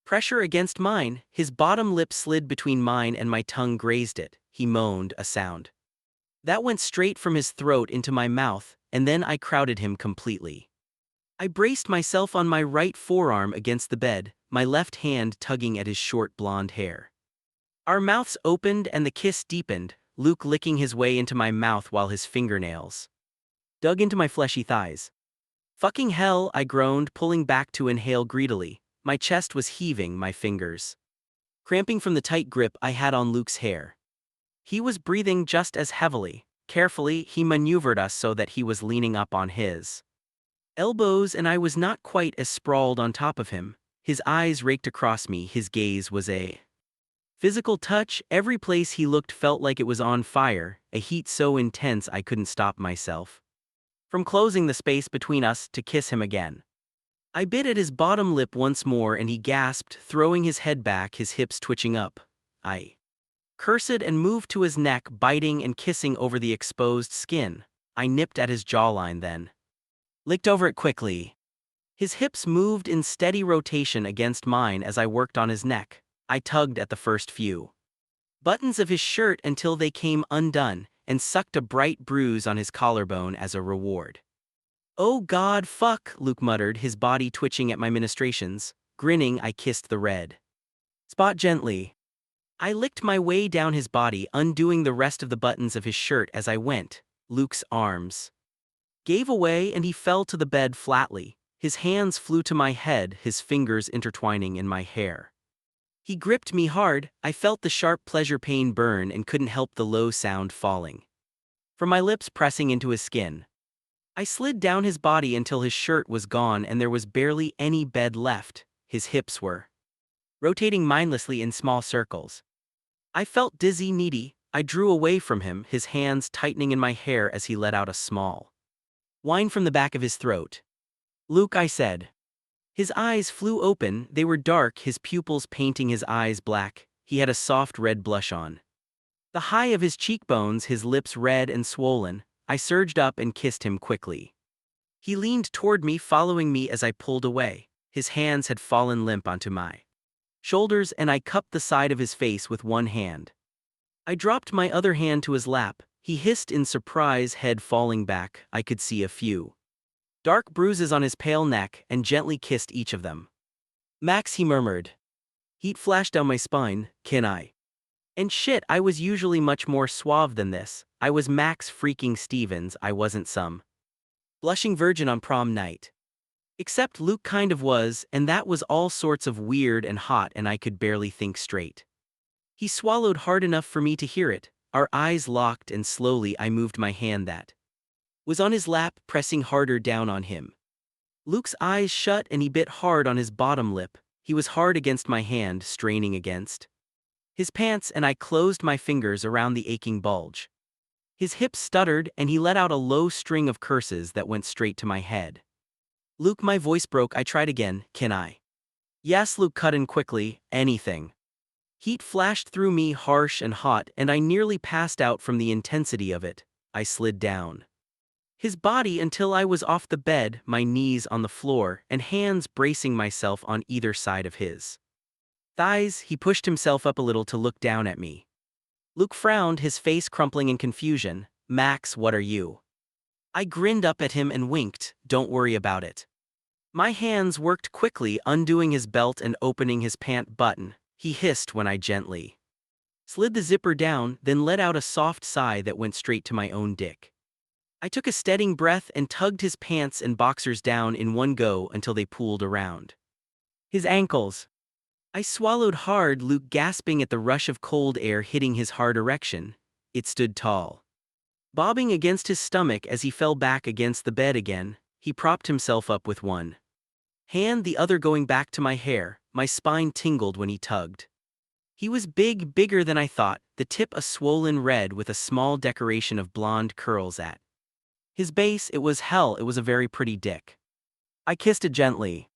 pressure against mine. His bottom lip slid between mine and my tongue grazed it. He moaned, a sound that went straight from his throat into my mouth, and then I crowded him completely. I braced myself on my right forearm against the bed, my left hand tugging at his short blonde hair. Our mouths opened and the kiss deepened, Luke licking his way into my mouth while his fingernails dug into my fleshy thighs. Fucking hell, I groaned, pulling back to inhale greedily. My chest was heaving, my fingers cramping from the tight grip I had on Luke's hair. He was breathing just as heavily. Carefully, he maneuvered us so that he was leaning up on his elbows and I was not quite as sprawled on top of him. His eyes raked across me, his gaze was a physical touch. Every place he looked felt like it was on fire, a heat so intense I couldn't stop myself from closing the space between us to kiss him again. I bit at his bottom lip once more and he gasped, throwing his head back, his hips twitching up. I cursed and moved to his neck, biting and kissing over the exposed skin. I nipped at his jawline, then licked over it quickly. His hips moved in steady rotation against mine as I worked on his neck. I tugged at the first few buttons of his shirt until they came undone, and sucked a bright bruise on his collarbone as a reward. Oh God, fuck, Luke muttered, his body twitching at my ministrations. Grinning, I kissed the red spot gently. I licked my way down his body, undoing the rest of the buttons of his shirt as I went. Luke's arms gave away and he fell to the bed flatly. His hands flew to my head, his fingers intertwining in my hair. He gripped me hard. I felt the sharp pleasure pain burn and couldn't help the low sound falling from my lips pressing into his skin. I slid down his body until his shirt was gone and there was barely any bed left. His hips were rotating mindlessly in small circles. I felt dizzy, needy. I drew away from him, his hands tightening in my hair as he let out a small whine from the back of his throat. Luke, I said. His eyes flew open, they were dark, his pupils painting his eyes black. He had a soft red blush on the high of his cheekbones, his lips red and swollen. I surged up and kissed him quickly. He leaned toward me, following me as I pulled away. His hands had fallen limp onto my shoulders and I cupped the side of his face with one hand. I dropped my other hand to his lap, he hissed in surprise, head falling back. I could see a few dark bruises on his pale neck and gently kissed each of them. Max, he murmured. Heat flashed down my spine. Can I? And shit, I was usually much more suave than this. I was Max freaking Stevens, I wasn't some blushing virgin on prom night. Except Luke kind of was, and that was all sorts of weird and hot, and I could barely think straight. He swallowed hard enough for me to hear it. Our eyes locked, and slowly I moved my hand that was on his lap, pressing harder down on him. Luke's eyes shut and he bit hard on his bottom lip. He was hard against my hand, straining against his pants, and I closed my fingers around the aching bulge. His hips stuttered and he let out a low string of curses that went straight to my head. Luke, my voice broke. I tried again. Can I? Yes, Luke cut in quickly. Anything. Heat flashed through me, harsh and hot, and I nearly passed out from the intensity of it. I slid down his body until I was off the bed, my knees on the floor, and hands bracing myself on either side of his thighs. He pushed himself up a little to look down at me. Luke frowned, his face crumpling in confusion. Max, what are you? I grinned up at him and winked. Don't worry about it. My hands worked quickly, undoing his belt and opening his pant button. He hissed when I gently slid the zipper down, then let out a soft sigh that went straight to my own dick. I took a steadying breath and tugged his pants and boxers down in one go until they pooled around his ankles. I swallowed hard, Luke gasping at the rush of cold air hitting his hard erection. It stood tall, bobbing against his stomach as he fell back against the bed again. He propped himself up with one hand, the other going back to my hair. My spine tingled when he tugged. He was big, bigger than I thought, the tip a swollen red with a small decoration of blonde curls at his base. It was hell, it was a very pretty dick. I kissed it gently.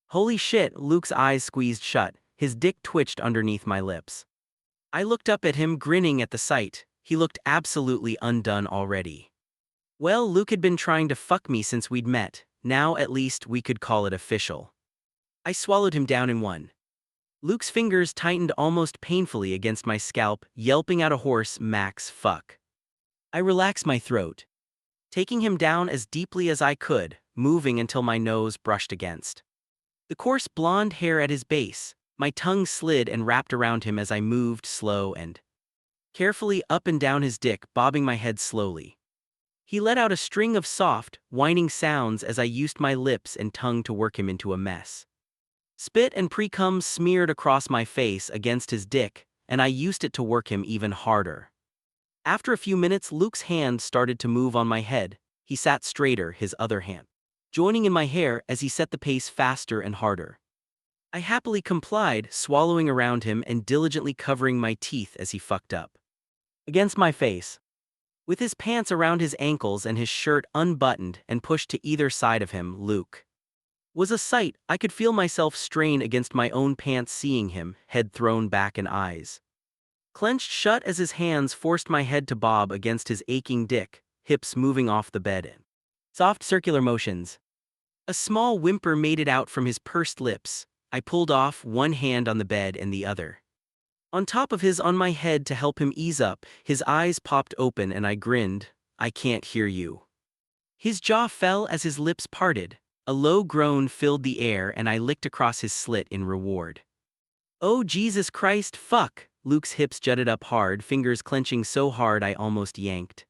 Holy shit, Luke's eyes squeezed shut, his dick twitched underneath my lips. I looked up at him, grinning at the sight. He looked absolutely undone already. Well, Luke had been trying to fuck me since we'd met. Now at least we could call it official. I swallowed him down in one. Luke's fingers tightened almost painfully against my scalp, yelping out a hoarse, Max, fuck. I relaxed my throat, taking him down as deeply as I could, moving until my nose brushed against the coarse blonde hair at his base. My tongue slid and wrapped around him as I moved slow and carefully up and down his dick, bobbing my head slowly. He let out a string of soft, whining sounds as I used my lips and tongue to work him into a mess. Spit and pre-cum smeared across my face against his dick, and I used it to work him even harder. After a few minutes, Luke's hand started to move on my head. He sat straighter, his other hand joining in my hair as he set the pace faster and harder. I happily complied, swallowing around him and diligently covering my teeth as he fucked up against my face. With his pants around his ankles and his shirt unbuttoned and pushed to either side of him, Luke was a sight. I could feel myself strain against my own pants seeing him, head thrown back and eyes clenched shut as his hands forced my head to bob against his aching dick, hips moving off the bed in soft circular motions. A small whimper made it out from his pursed lips. I pulled off, one hand on the bed and the other on top of his on my head to help him ease up. His eyes popped open and I grinned. I can't hear you. His jaw fell as his lips parted. A low groan filled the air and I licked across his slit in reward. Oh Jesus Christ, fuck! Luke's hips jutted up hard, fingers clenching so hard I almost yanked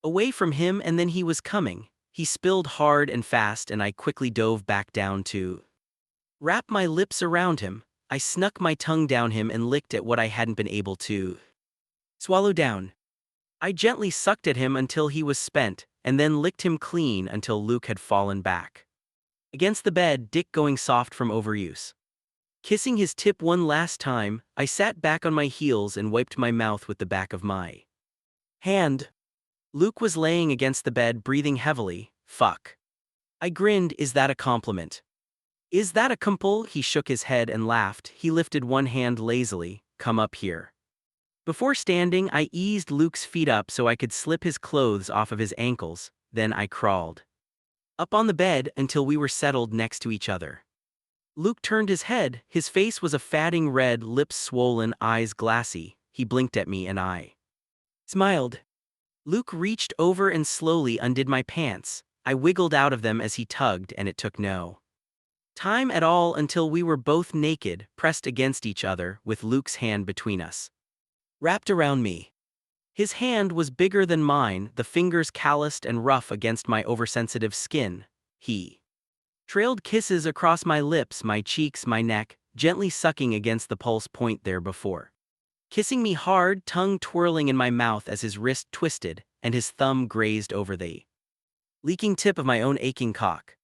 away from him, and then he was coming. He spilled hard and fast and I quickly dove back down to wrap my lips around him. I snuck my tongue down him and licked at what I hadn't been able to swallow down. I gently sucked at him until he was spent, and then licked him clean until Luke had fallen back against the bed, dick going soft from overuse. Kissing his tip one last time, I sat back on my heels and wiped my mouth with the back of my hand. Luke was laying against the bed, breathing heavily. Fuck. I grinned. Is that a compliment? Is that a compl? He shook his head and laughed. He lifted one hand lazily. Come up here. Before standing, I eased Luke's feet up so I could slip his clothes off of his ankles. Then I crawled up on the bed until we were settled next to each other. Luke turned his head. His face was a fatting red, lips swollen, eyes glassy. He blinked at me and I smiled. Luke reached over and slowly undid my pants. I wiggled out of them as he tugged, and it took no time at all until we were both naked, pressed against each other, with Luke's hand between us, wrapped around me. His hand was bigger than mine, the fingers calloused and rough against my oversensitive skin. He trailed kisses across my lips, my cheeks, my neck, gently sucking against the pulse point there before, kissing me hard, tongue twirling in my mouth as his wrist twisted and his thumb grazed over the leaking tip of my own aching cock.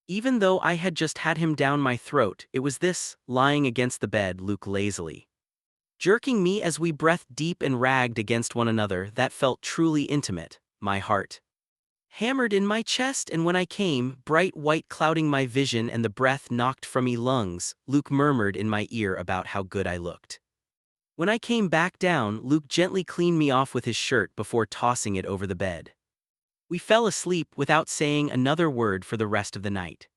Even though I had just had him down my throat, it was this, lying against the bed, Luke lazily jerking me as we breathed deep and ragged against one another, that felt truly intimate. My heart hammered in my chest, and when I came, bright white clouding my vision and the breath knocked from me lungs, Luke murmured in my ear about how good I looked. When I came back down, Luke gently cleaned me off with his shirt before tossing it over the bed. We fell asleep without saying another word for the rest of the night.